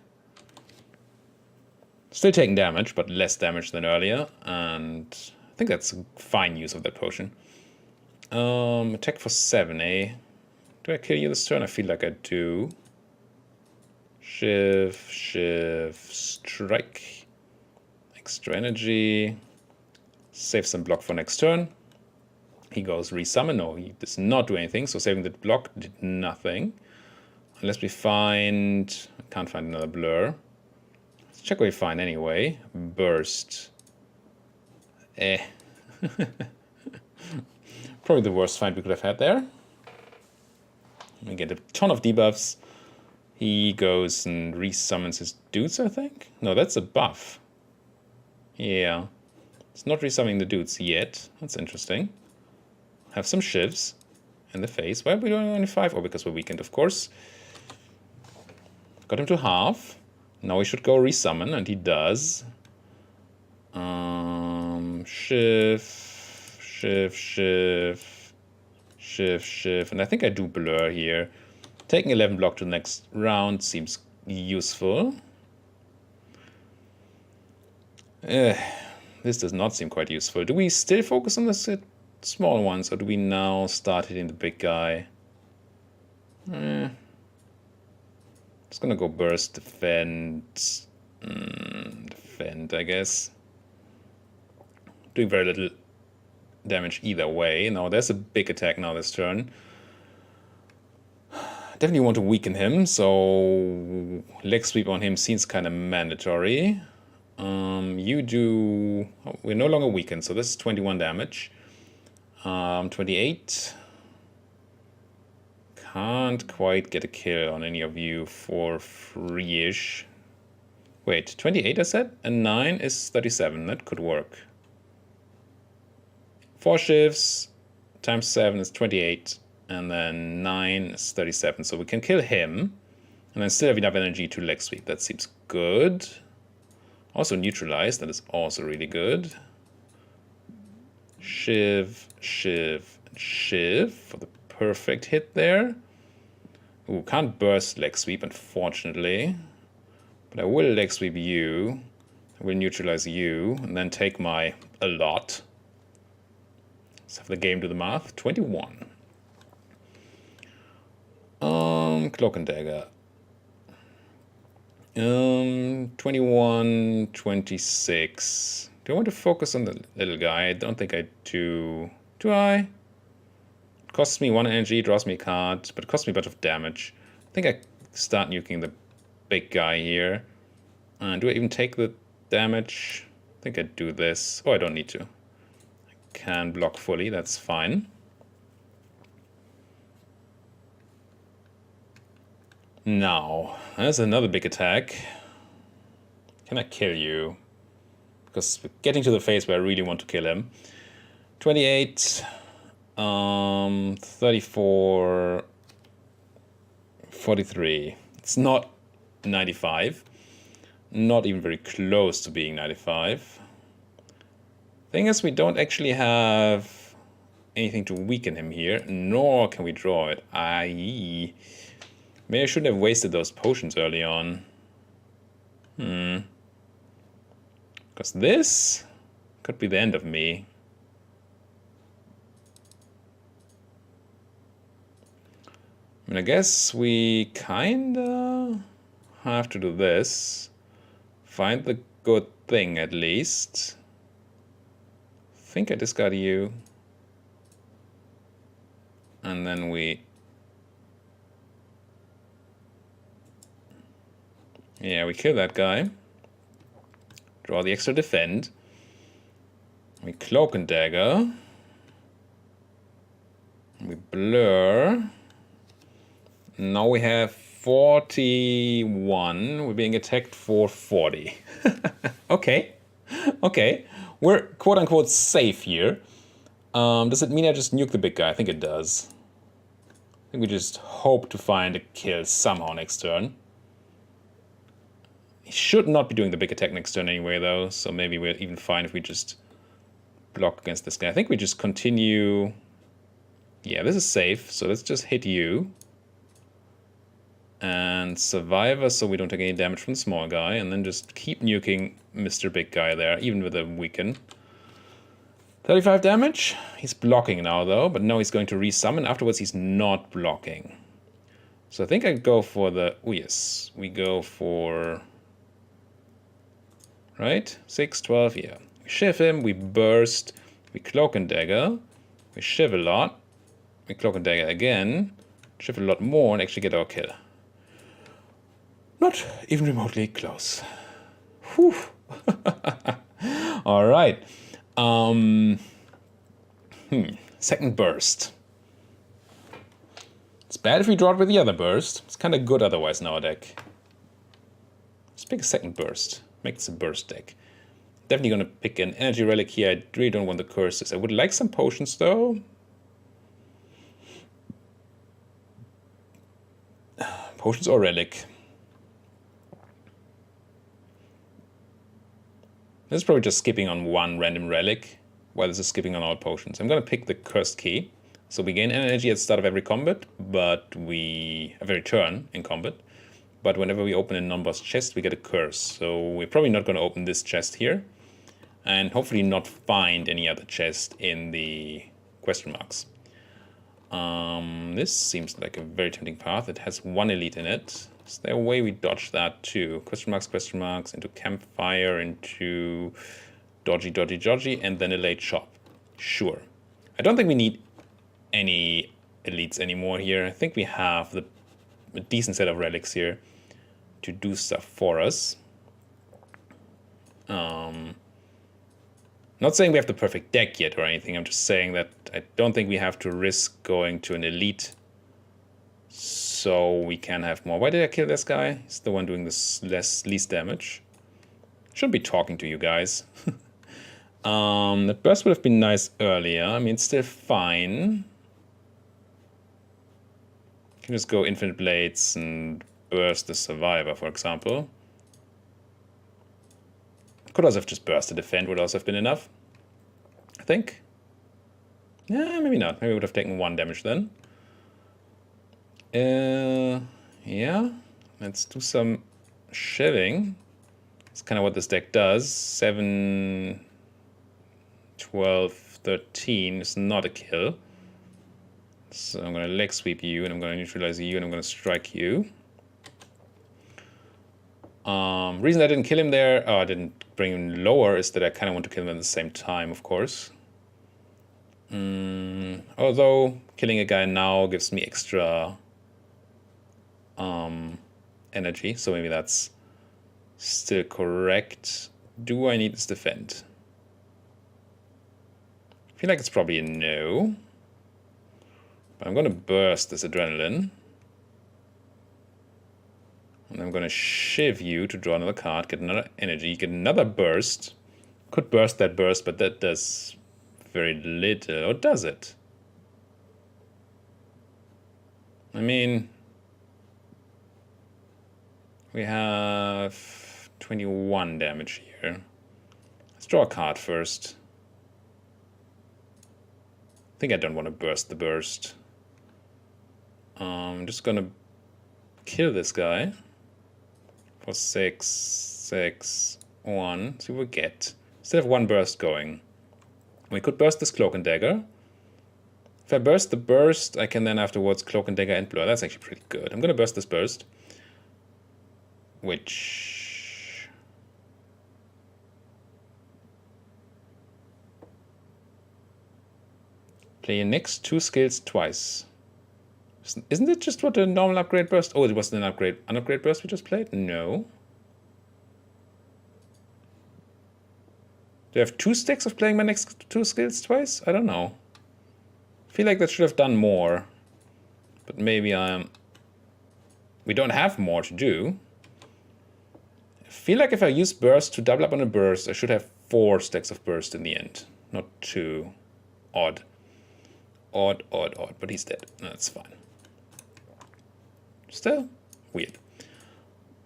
Still taking damage, but less damage than earlier, and I think that's a fine use of that potion. Attack for 7, eh? Do I kill you this turn? I feel like I do. Shift, strike. Extra energy. Save some block for next turn. He goes resummon. No, he does not do anything, so saving the block did nothing. Unless we find... I can't find another blur. Let's check what we find anyway. Burst. Probably the worst find we could have had there. We get a ton of debuffs. He goes and resummons his dudes, I think? No, that's a buff. Yeah. It's not resummoning the dudes yet. That's interesting. Have some shivs in the face. Why are we doing only 5? Oh, because we're weakened, of course. Got him to half. Now we should go resummon, and he does. Shift. And I think I do blur here. Taking 11 block to the next round seems useful. This does not seem quite useful. Do we still focus on the small ones, or do we now start hitting the big guy? Just gonna go burst, defend. Defend, I guess. Doing very little damage either way. Now there's a big attack now this turn. Definitely want to weaken him, so leg sweep on him seems kind of mandatory. You do... Oh, we're no longer weakened, so this is 21 damage. 28. Can't quite get a kill on any of you for free-ish. Wait, 28 I said? And 9 is 37. That could work. 4 shifts times 7 is 28. And then 9 is 37. So we can kill him. And then still have enough energy to leg sweep. That seems good. Also neutralize. That is also really good. Shiv for the perfect hit there. Ooh, can't burst leg sweep, unfortunately. But I will leg sweep you. I will neutralize you. And then take my a lot. Let's have the game do the math. 21. Cloak and dagger. 21, 26. Do I want to focus on the little guy? I don't think I do. Do I? It costs me 1 energy, draws me a card, but it costs me a bunch of damage. I think I start nuking the big guy here. Do I even take the damage? I think I do this. Oh, I don't need to. I can block fully, that's fine. Now, there's another big attack. Can I kill you? Because we're getting to the phase where I really want to kill him. 28, 34, 43. It's not 95. Not even very close to being 95. Thing is, we don't actually have anything to weaken him here, nor can we draw it. Maybe I shouldn't have wasted those potions early on. Because this could be the end of me. I mean, I guess we kinda have to do this. Find the good thing at least. I think I discard you. And then we... yeah, we kill that guy. Draw the extra defend. We cloak and dagger. We blur. Now we have 41. We're being attacked for 40. Okay. Okay. We're quote-unquote safe here. Does it mean I just nuke the big guy? I think it does. I think we just hope to find a kill somehow next turn. He should not be doing the big attack next turn anyway, though, so maybe we're even fine if we just block against this guy. I think we just continue... yeah, this is safe, so let's just hit you. And Survivor, so we don't take any damage from the small guy, and then just keep nuking Mr. Big Guy there, even with a weaken. 35 damage. He's blocking now, though, but no, he's going to resummon. Afterwards, he's not blocking. So I think I go for the... oh, yes. We go for... right? 6, 12, yeah. We shiv him, we burst, we cloak and dagger, we shiv a lot, we cloak and dagger again, shiv a lot more, and actually get our kill. Not even remotely close. Whew. All right. Second burst. It's bad if we draw it with the other burst. It's kind of good otherwise in our deck. Let's pick a second burst. Make this a burst deck. Definitely going to pick an energy relic here. I really don't want the curses. I would like some potions, though. Potions or relic. This is probably just skipping on one random relic, while this is skipping on all potions. I'm going to pick the cursed key. So we gain energy at the start of every combat, but every turn in combat. But whenever we open a non-boss chest, we get a curse. So we're probably not going to open this chest here. And hopefully not find any other chest in the question marks. This seems like a very tempting path. It has one elite in it. Is there a way we dodge that too? Question marks, into campfire, into dodgy, and then a late shop. Sure. I don't think we need any elites anymore here. I think we have a decent set of relics here to do stuff for us. Not saying we have the perfect deck yet or anything. I'm just saying that I don't think we have to risk going to an elite so we can have more. Why did I kill this guy? He's the one doing this least damage. Shouldn't be talking to you guys. The burst would have been nice earlier. I mean, it's still fine. Can just go infinite blades and burst the survivor, for example. Could also have just burst the defend, would also have been enough. I think. Yeah, maybe not. Maybe we would have taken 1 damage then. Yeah. Let's do some shiving. That's kind of what this deck does. 7, 12, 13 is not a kill. So I'm going to leg sweep you, and I'm going to neutralize you, and I'm going to strike you. Reason I didn't kill him there, I didn't bring him lower, is that I kind of want to kill him at the same time, of course. Although killing a guy now gives me extra energy, so maybe that's still correct. Do I need this defend? I feel like it's probably a no. But I'm going to burst this adrenaline. And I'm going to shiv you to draw another card, get another energy, get another burst. Could burst that burst, but that does very little. Or does it? I mean, we have 21 damage here. Let's draw a card first. think I don't want to burst the burst. I'm just gonna kill this guy for 6, 6, 1. See what we get. Still have one burst going. We could burst this Cloak and Dagger. If I burst the burst, I can then afterwards Cloak and Dagger and Blur. That's actually pretty good. I'm gonna burst this burst. Which... play your next 2 skills twice. Isn't it just what a normal upgrade burst? Oh, it wasn't an upgrade burst we just played? No. Do I have 2 stacks of playing my next 2 skills twice? I don't know. I feel like that should have done more. But maybe we don't have more to do. I feel like if I use burst to double up on a burst, I should have 4 stacks of burst in the end. Not 2. Odd. Odd, odd, odd. But he's dead. That's fine. Still weird.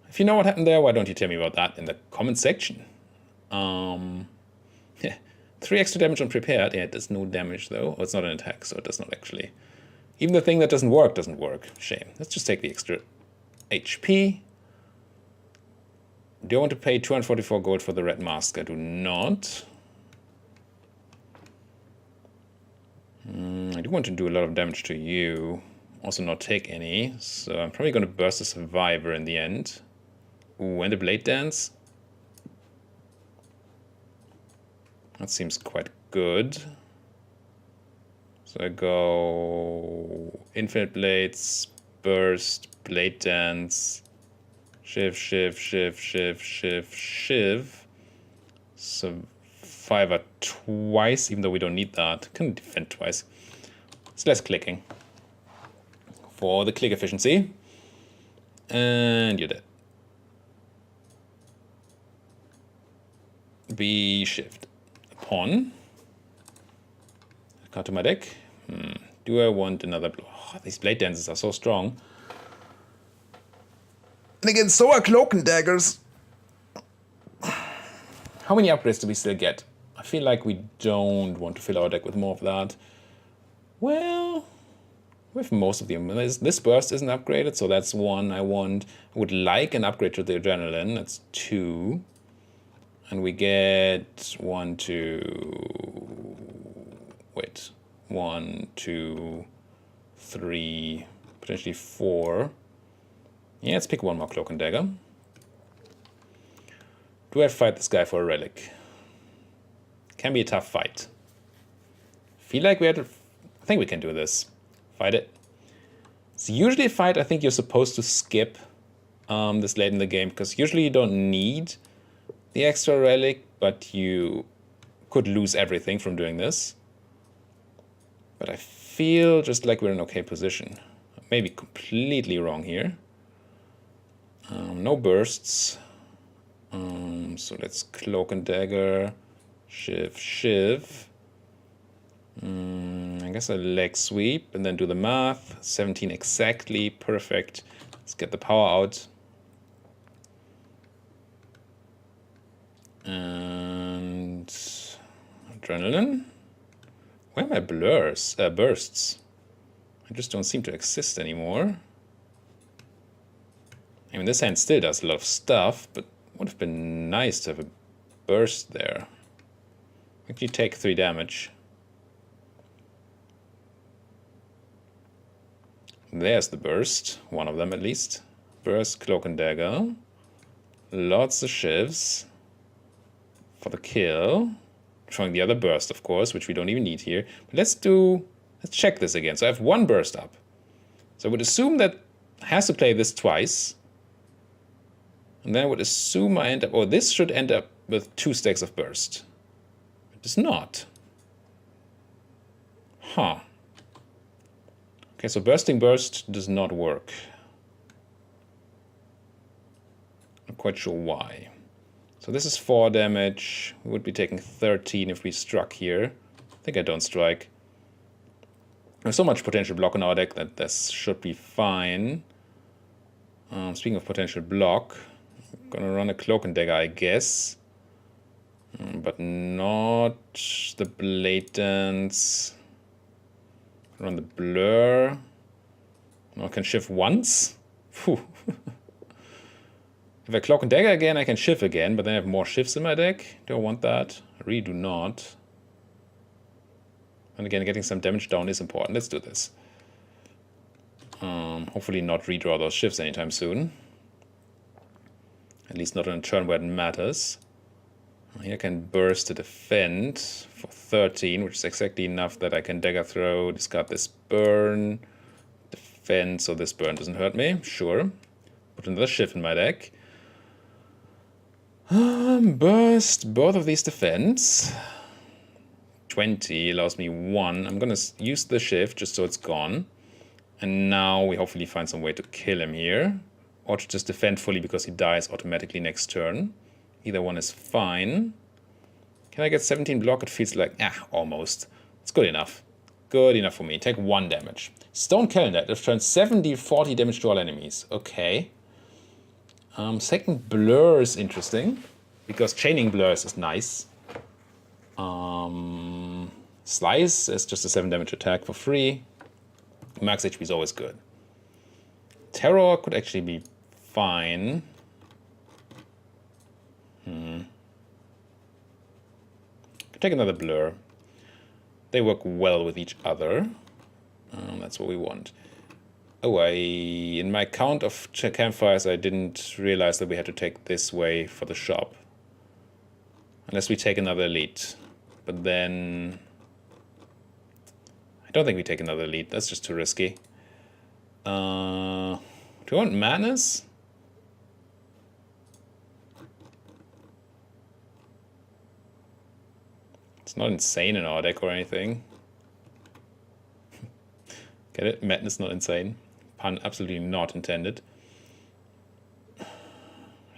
If you know what happened there, why don't you tell me about that in the comment section? Yeah, 3 extra damage on prepared. Yeah, it does no damage though. Oh, it's not an attack, so it does not actually. Even the thing that doesn't work. Shame. Let's just take the extra HP. Do I want to pay 244 gold for the red mask? I do not. I do want to do a lot of damage to you. Also not take any, so I'm probably going to burst a survivor in the end. Ooh, and a blade dance. That seems quite good. So I go infinite blades, burst, blade dance, shiv, shiv, shiv, shiv, shiv, shiv. Survivor twice, even though we don't need that. Can defend twice. It's less clicking. For the click efficiency. And you're dead. Be shift. Pawn. Cut to my deck. Do I want another blow? Oh, these blade dances are so strong. And again, so are Cloak and Daggers. How many upgrades do we still get? I feel like we don't want to fill our deck with more of that. Well, with most of them. This burst isn't upgraded, so that's 1 I want. I would like an upgrade to the adrenaline. That's 2. And we get 1, 2... Wait. 1, 2, 3, potentially 4. Yeah, let's pick 1 more Cloak and Dagger. Do I fight this guy for a relic? Can be a tough fight. Feel like we had to... I think we can do this. Fight it. It's usually a fight I think you're supposed to skip this late in the game, because usually you don't need the extra relic, but you could lose everything from doing this. But I feel just like we're in an okay position. Maybe completely wrong here. No bursts. So let's Cloak and Dagger. Shiv, shiv. I guess a leg sweep and then do the math. 17 exactly. Perfect. Let's get the power out. And adrenaline. Where are my blurs? Bursts? I just don't seem to exist anymore. I mean, this hand still does a lot of stuff, but it would have been nice to have a burst there. Actually take 3 damage. There's the burst, one of them at least. Burst, Cloak and Dagger. Lots of shivs for the kill. Showing the other burst, of course, which we don't even need here. But let's check this again. So I have 1 burst up. So I would assume that I has to play this twice. And then I would assume I end up, or this should end up with 2 stacks of burst. It does not. Huh. Okay, so bursting burst does not work. Not quite sure why. So this is 4 damage. We would be taking 13 if we struck here. I think I don't strike. There's so much potential block on our deck that this should be fine. Speaking of potential block, I'm gonna run a Cloak and Dagger, I guess. But not the Blade Dance. Run the blur. Now I can shift once. Phew. If I cloak and dagger again, I can shift again, but then I have more shifts in my deck. Do I want that? I really do not. And again, getting some damage down is important. Let's do this. Hopefully not redraw those shifts anytime soon. At least not on a turn where it matters. Here I can burst to defend for 13, which is exactly enough that I can dagger throw, discard this burn, defend so this burn doesn't hurt me. Sure. Put another shift in my deck. Burst both of these defense. 20 allows me 1. I'm going to use the shift just so it's gone. And now we hopefully find some way to kill him here. Or to just defend fully because he dies automatically next turn. Either one is fine. Can I get 17 block? It feels like, almost. It's good enough. Good enough for me. Take 1 damage. Stone Calendar. It turns 40 damage to all enemies. Okay. Second Blur is interesting. Because chaining blurs is nice. Slice is just a 7 damage attack for free. Max HP is always good. Terror could actually be fine. Could take another blur. They work well with each other. That's what we want. Oh, in my count of campfires, I didn't realize that we had to take this way for the shop. Unless we take another elite. But then I don't think we take another elite. That's just too risky. Do you want madness? It's not insane in our deck or anything. Get it? Madness, not insane. Pun absolutely not intended. I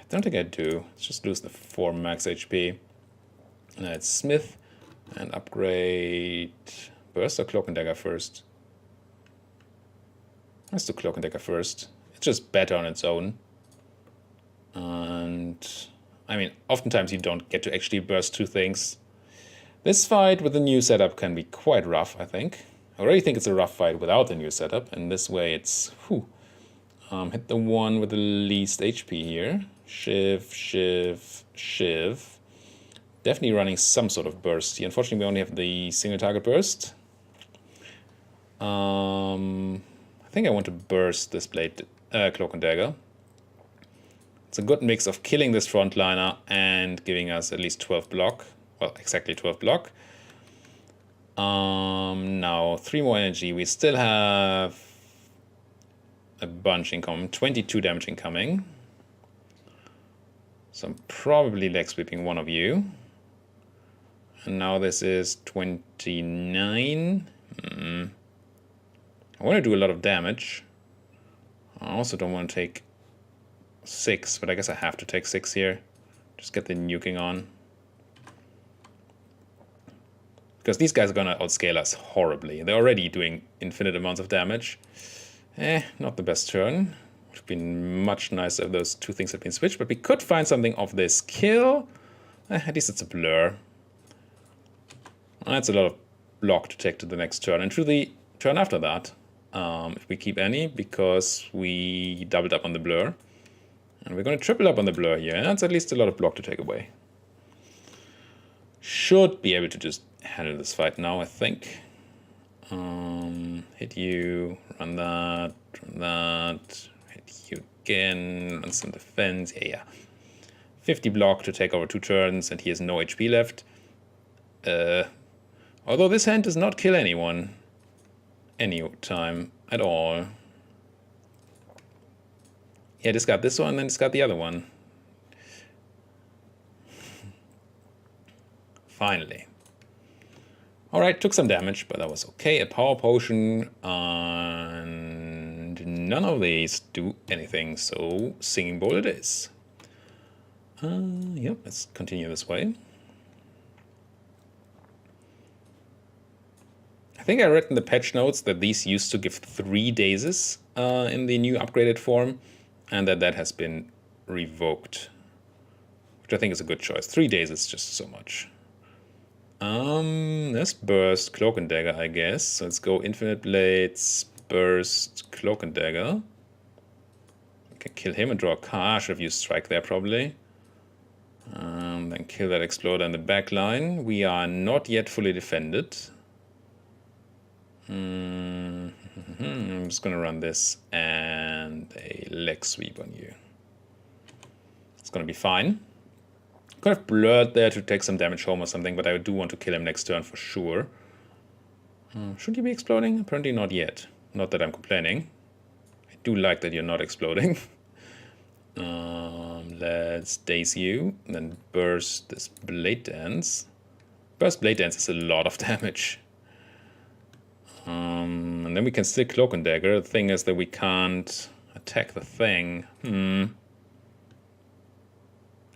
don't think I do. Let's just lose the 4 max HP. And it's Smith and upgrade Burst or Cloak and Dagger first. Let's do Cloak and Dagger first. It's just better on its own. And I mean, oftentimes you don't get to actually burst 2 things. This fight with the new setup can be quite rough, I think. I already think it's a rough fight without the new setup, and this way it's, hit the one with the least HP here. Shiv. Definitely running some sort of burst here. Unfortunately, we only have the single target burst. I think I want to burst this blade, Cloak and Dagger. It's a good mix of killing this frontliner and giving us at least 12 block. Well, exactly 12 block. Now 3 more energy. We still have a bunch incoming. 22 damage incoming. So I'm probably leg sweeping one of you. And now this is 29. I want to do a lot of damage. I also don't want to take 6, but I guess I have to take 6 here. Just get the nuking on. Because these guys are going to outscale us horribly. They're already doing infinite amounts of damage. Not the best turn. Would have been much nicer if those 2 things had been switched, but we could find something of this kill. At least it's a blur. That's a lot of block to take to the next turn. And to the turn after that, if we keep any, because we doubled up on the blur. And we're going to triple up on the blur here. And that's at least a lot of block to take away. Should be able to just handle this fight now, I think. Hit you, run that, hit you again, run some defense. Yeah. 50 block to take over 2 turns, and he has no HP left. Although this hand does not kill anyone. Any time at all. Yeah, discard this one, then discard the other one. Finally. Alright, took some damage, but that was okay. A power potion, and none of these do anything, so Singing Bowl it is. Yep, let's continue this way. I think I read in the patch notes that these used to give 3 dazes in the new upgraded form, and that has been revoked, which I think is a good choice. 3 days is just so much. Let's burst Cloak and Dagger, I guess. So let's go Infinite Blades, burst Cloak and Dagger. We can kill him and draw a card. I should have used Strike there probably. Then kill that Exploder in the back line. We are not yet fully defended. I'm just gonna run this and a leg sweep on you. It's gonna be fine. Could have blurred there to take some damage home or something, but I do want to kill him next turn for sure. Should he be exploding? Apparently not yet. Not that I'm complaining. I do like that you're not exploding. Let's daze you, then burst this Blade Dance. Burst Blade Dance is a lot of damage. And then we can still Cloak and Dagger. The thing is that we can't attack the thing. I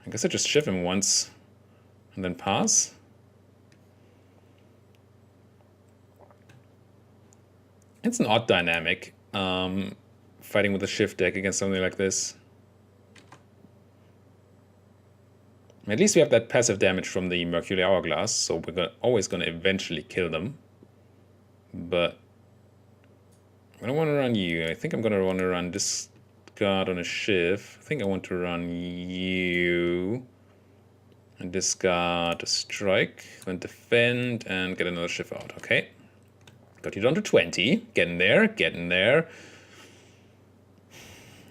guess I just shift him once and then pass. It's an odd dynamic, fighting with a shift deck against something like this. At least we have that passive damage from the Mercury Hourglass, so we're always going to eventually kill them. But I don't want to run you. I think I'm going to want to run this card on a shift. I think I want to run you and discard a strike, then defend and get another shift out. Okay. Got you down to 20. Getting there, getting there.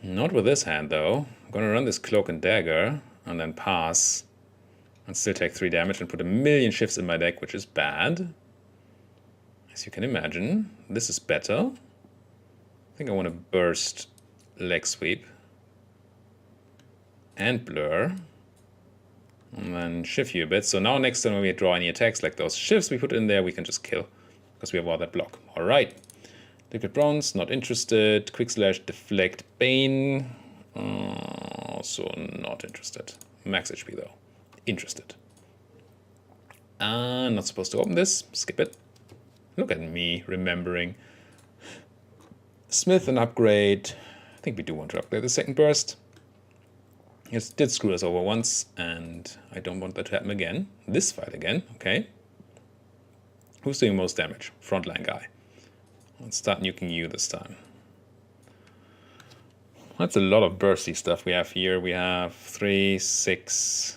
Not with this hand though. I'm going to run this Cloak and Dagger and then pass and still take 3 damage and put a million shifts in my deck, which is bad. As you can imagine, this is better. I think I want to burst leg sweep and blur and then shift you a bit. So now next time when we draw any attacks like those shifts we put in there, we can just kill because we have all that block. All right. Liquid Bronze, not interested. Quick Slash, Deflect, Bane. Also not interested. Max HP though. Interested. Not supposed to open this. Skip it. Look at me remembering. Smith, an upgrade. I think we do want to upgrade the second burst. It did screw us over once, and I don't want that to happen again. This fight again, okay. Who's doing most damage? Frontline guy. Let's start nuking you this time. That's a lot of bursty stuff we have here. We have 3, 6.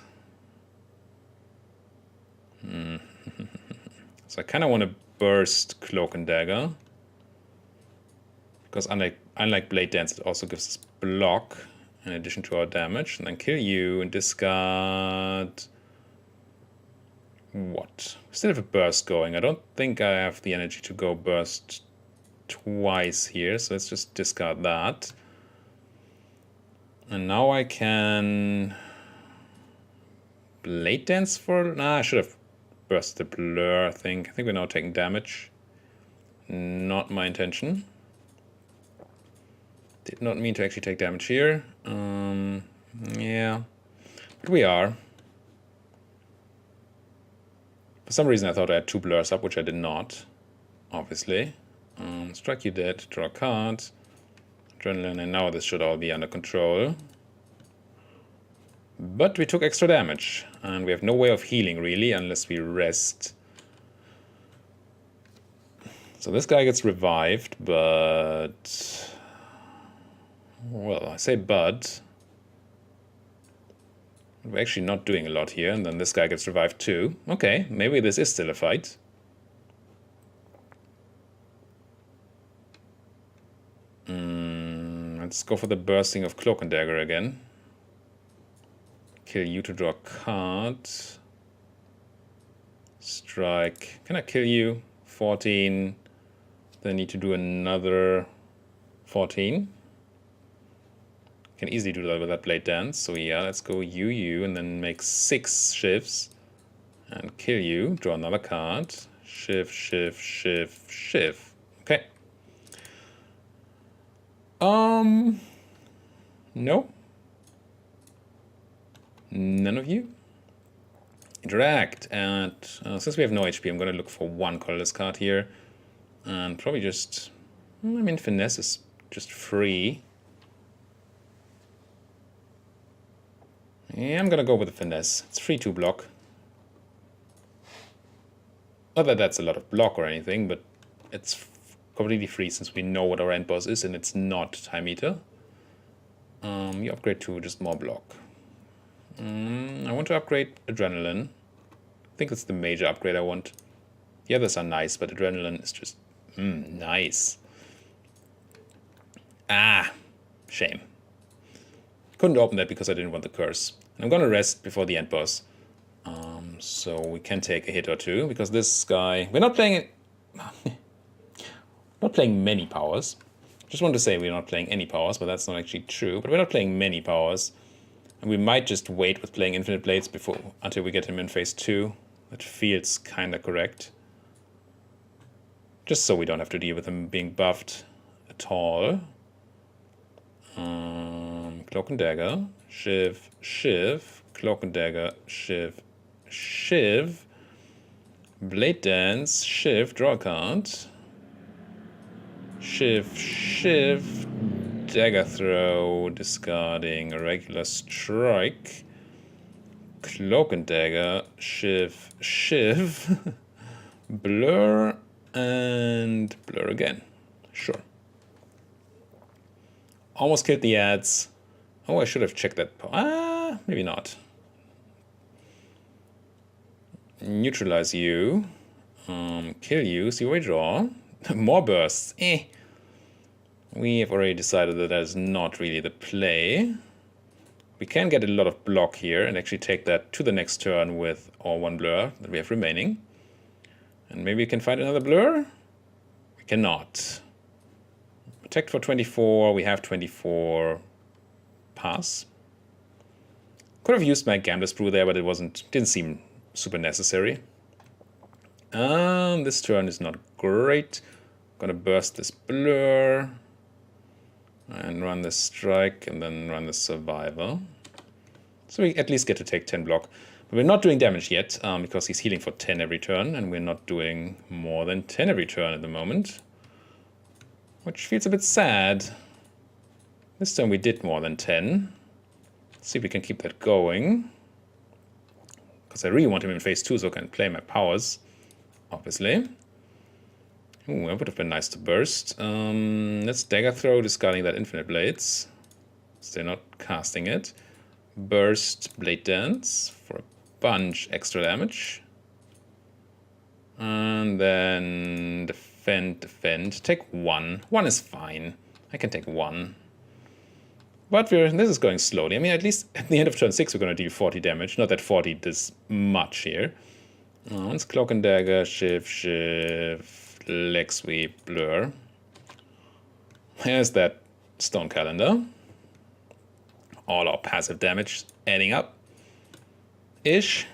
So I kind of want to burst Cloak and Dagger. Because unlike Blade Dance, it also gives us block in addition to our damage. And then kill you and discard... What? We still have a burst going. I don't think I have the energy to go burst twice here. So let's just discard that. And now I can... Blade Dance for... Nah, I should have burst the blur, I think. I think we're now taking damage. Not my intention. Did not mean to actually take damage here. Yeah. But we are. For some reason I thought I had 2 blurs up, which I did not. Obviously. Strike you dead, draw a card. Adrenaline, and now this should all be under control. But we took extra damage, and we have no way of healing really unless we rest. So this guy gets revived, but... Well, I say but... We're actually not doing a lot here, and then this guy gets revived too. Okay, maybe this is still a fight. Let's go for the bursting of Cloak and Dagger again. Kill you to draw a card. Strike. Can I kill you? 14. Then I need to do another 14. Can easily do that with that Blade Dance. So yeah, let's go you, and then make 6 shifts. And kill you. Draw another card. Shift, shift, shift, shift. Okay. No. None of you? Interact. And since we have no HP, I'm going to look for 1 colorless card here. And probably just... I mean, Finesse is just free. Yeah, I'm going to go with the Finesse. It's free to block. Not that that's a lot of block or anything, but it's completely free since we know what our end boss is and it's not time eater. You upgrade to just more block. I want to upgrade Adrenaline. I think that's the major upgrade I want. The others are nice, but Adrenaline is just nice. Ah, shame. Couldn't open that because I didn't want the curse. And I'm gonna rest before the end boss. So we can take a hit or two, because this guy... We're not playing it... not playing many powers. Just want to say we're not playing any powers, but that's not actually true. But we're not playing many powers. And we might just wait with playing Infinite Blades until we get him in phase 2. That feels kinda correct. Just so we don't have to deal with him being buffed at all. Cloak and Dagger, Shiv, Shiv, Cloak and Dagger, Shiv, Shiv, Blade Dance, Shiv, draw a card, Shiv, Shiv, Dagger Throw, discarding a regular strike, Cloak and Dagger, Shiv, Shiv, Blur, and Blur again. Sure. Almost killed the ads. Oh, I should have checked that. Maybe not. Neutralize you. Kill you. See what we draw. More bursts. We have already decided that is not really the play. We can get a lot of block here and actually take that to the next turn with our one blur that we have remaining. And maybe we can find another blur? We cannot. Protect for 24. We have 24. Pass. Could have used my Gambler's Brew there, but it didn't seem super necessary. This turn is not great. Gonna burst this blur and run this strike and then run this survivor. So we at least get to take 10 block. But we're not doing damage yet because he's healing for 10 every turn, and we're not doing more than 10 every turn at the moment, which feels a bit sad. This turn we did more than 10. Let's see if we can keep that going. Because I really want him in phase 2 so I can play my powers, obviously. Ooh, that would have been nice to burst. Let's Dagger Throw, discarding that Infinite Blades. So they're not casting it. Burst Blade Dance for a bunch extra damage. And then defend, defend. Take 1. 1 is fine. I can take 1. But this is going slowly. I mean, at least at the end of turn 6, we're going to deal 40 damage. Not that 40 does much here. Let's Cloak and Dagger, Shiv, Shiv, Leg Sweep, Blur. Here's that Stone Calendar. All our passive damage adding up. Ish.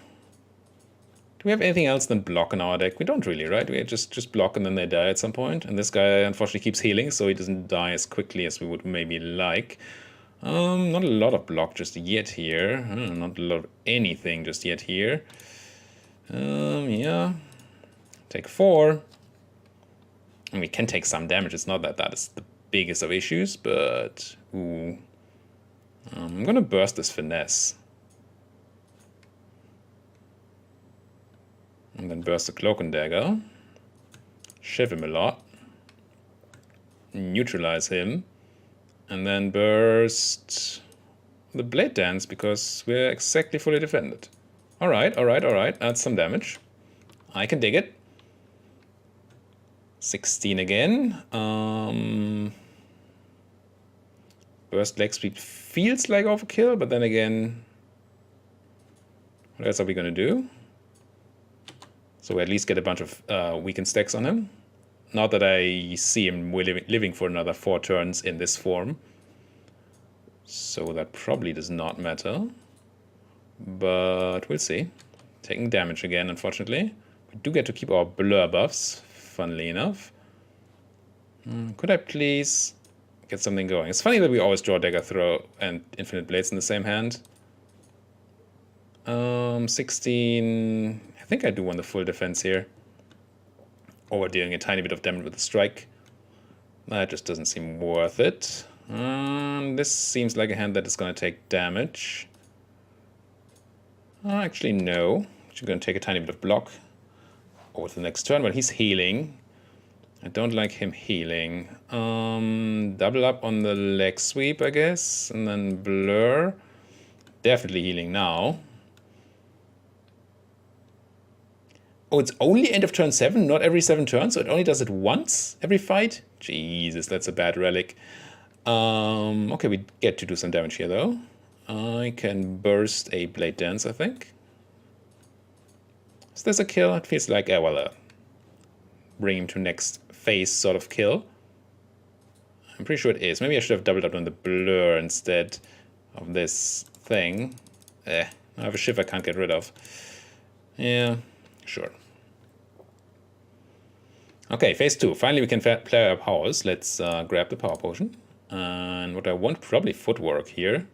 Do we have anything else than block in our deck? We don't really, right? We just block and then they die at some point. And this guy unfortunately keeps healing, so he doesn't die as quickly as we would maybe like. Not a lot of block just yet here. Not a lot of anything just yet here. Yeah. Take 4. And we can take some damage. It's not that is the biggest of issues, but... Ooh. I'm gonna burst this Finesse. And then burst the Cloak and Dagger. Shiv him a lot. Neutralize him. And then burst the Blade Dance, because we're exactly fully defended. Alright, alright, alright. That's some damage. I can dig it. 16 again. Burst Leg Sweep feels like overkill, but then again... What else are we going to do? So we at least get a bunch of weakened stacks on him. Not that I see him living for another 4 turns in this form. So that probably does not matter. But we'll see. Taking damage again, unfortunately. We do get to keep our blur buffs, funnily enough. Could I please get something going? It's funny that we always draw Dagger Throw and Infinite Blades in the same hand. 16... I think I do want the full defense here. Or we're dealing a tiny bit of damage with the strike. That just doesn't seem worth it. This seems like a hand that is going to take damage. Actually, no. She's going to take a tiny bit of block. over to the next turn, but he's healing. I don't like him healing. Double up on the leg sweep, I guess, and then blur. Definitely healing now. Oh, it's only end of turn 7, not every 7 turns, so it only does it once every fight? Jesus, that's a bad relic. Okay, we get to do some damage here, though. I can burst a Blade Dance, I think. Is this a kill? It feels like, bring him to next phase sort of kill. I'm pretty sure it is. Maybe I should have doubled up on the blur instead of this thing. I have a shiv I can't get rid of. Yeah, sure. Okay, phase 2. Finally we can play our powers. Let's grab the power potion. And what I want, probably footwork here.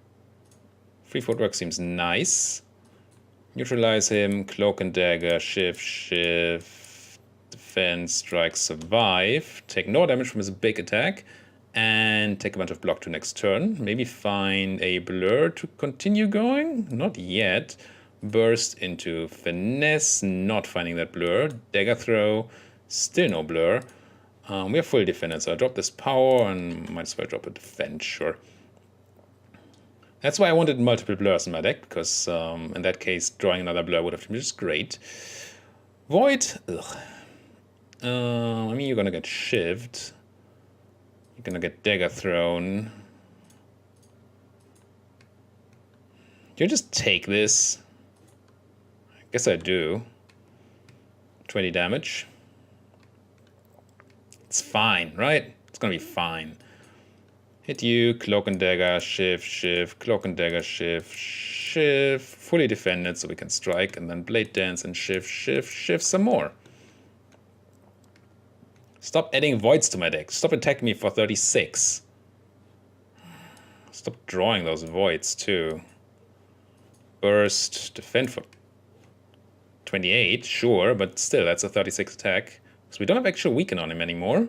Free footwork seems nice. Neutralize him, cloak and dagger, shiv, defense, strike, survive. Take no damage from his big attack. And take a bunch of block to next turn. Maybe find a blur to continue going? Not yet. Burst into finesse, not finding that blur. Dagger throw, still no blur. We have full defense, so I drop this power and might as well drop a defense, sure. That's why I wanted multiple blurs in my deck, because in that case, drawing another blur would have been just great. Void, ugh. I mean, you're gonna get shivved. You're gonna get dagger thrown. Do you just take this? I guess I do. 20 damage. It's fine, right? It's gonna be fine. Hit you, cloak and dagger, shiv, cloak and dagger, shiv. Fully defended so we can strike, and then blade dance and shiv some more. Stop adding voids to my deck. Stop attacking me for 36. Stop drawing those voids too. Burst, defend for 28, sure, but still that's a 36 attack. So we don't have actual weaken on him anymore.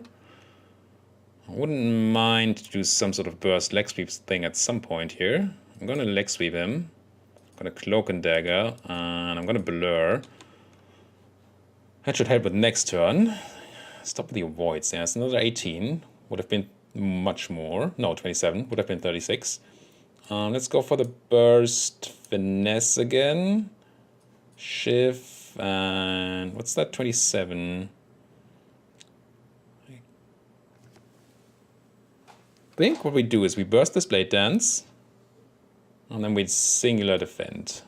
I wouldn't mind to do some sort of burst leg sweep thing at some point here. I'm gonna leg sweep him. I'm gonna cloak and dagger, and I'm gonna blur. That should help with next turn. Stop with the avoids. Yeah, it's another 18. Would have been much more. No, 27. Would have been 36. Let's go for the burst finesse again. Shiv, and what's that? 27. I think what we do is we burst this blade dance, and then we singular defend.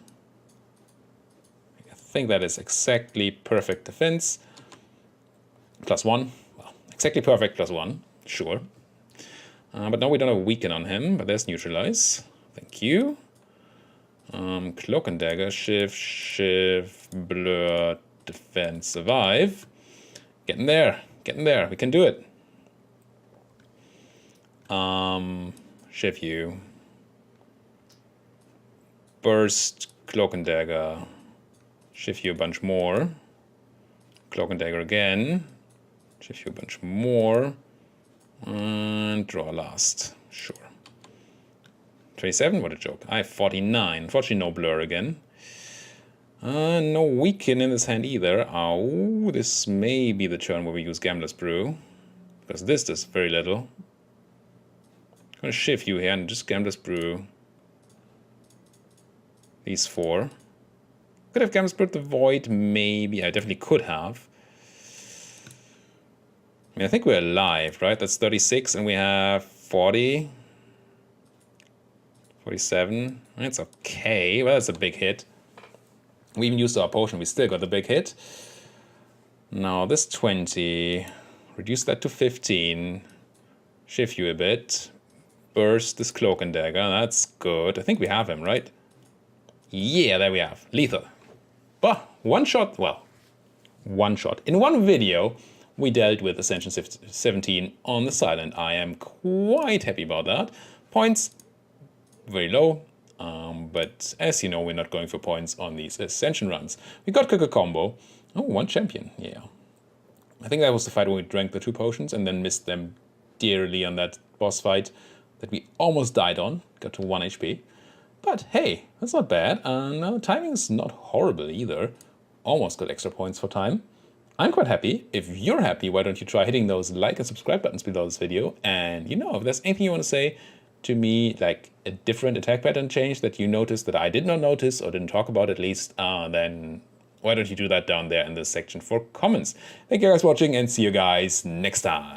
I think that is exactly perfect defense. +1. Well, exactly perfect +1, sure. But now we don't have weaken on him, but there's neutralize. Thank you. Cloak and dagger, shiv, blur, defend, survive. Getting there, we can do it. Shiv you. Burst, cloak and dagger. Shiv you a bunch more. Cloak and dagger again. Shift you a bunch more. And draw last. Sure. 27? What a joke. I have 49. Unfortunately, no blur again. No weaken in this hand either. Oh, this may be the turn where we use Gambler's Brew. Because this does very little. I'm going to shift you here and just Gambler's Brew. These 4. Could have Gambler's Brew the Void, maybe. I definitely could have. I mean, I think we're alive, right? That's 36, and we have 40. 47. That's okay. Well, that's a big hit. We even used our potion. We still got the big hit. Now, this 20. Reduce that to 15. Shift you a bit. Burst this cloak and dagger. That's good. I think we have him, right? Yeah, there we have. Lethal. But one shot. Well, one shot. In one video, we dealt with Ascension 17 on the silent. I am quite happy about that. Points, very low. But as you know, we're not going for points on these Ascension runs. We got Cook a combo. Oh, 1 champion. Yeah. I think that was the fight when we drank the 2 potions and then missed them dearly on that boss fight that we almost died on. Got to 1 HP. But hey, that's not bad. And timing is not horrible either. Almost got extra points for time. I'm quite happy. If you're happy, why don't you try hitting those like and subscribe buttons below this video? And if there's anything you want to say to me, like a different attack pattern change that you noticed that I did not notice or didn't talk about at least, then why don't you do that down there in this section for comments. Thank you guys for watching and see you guys next time.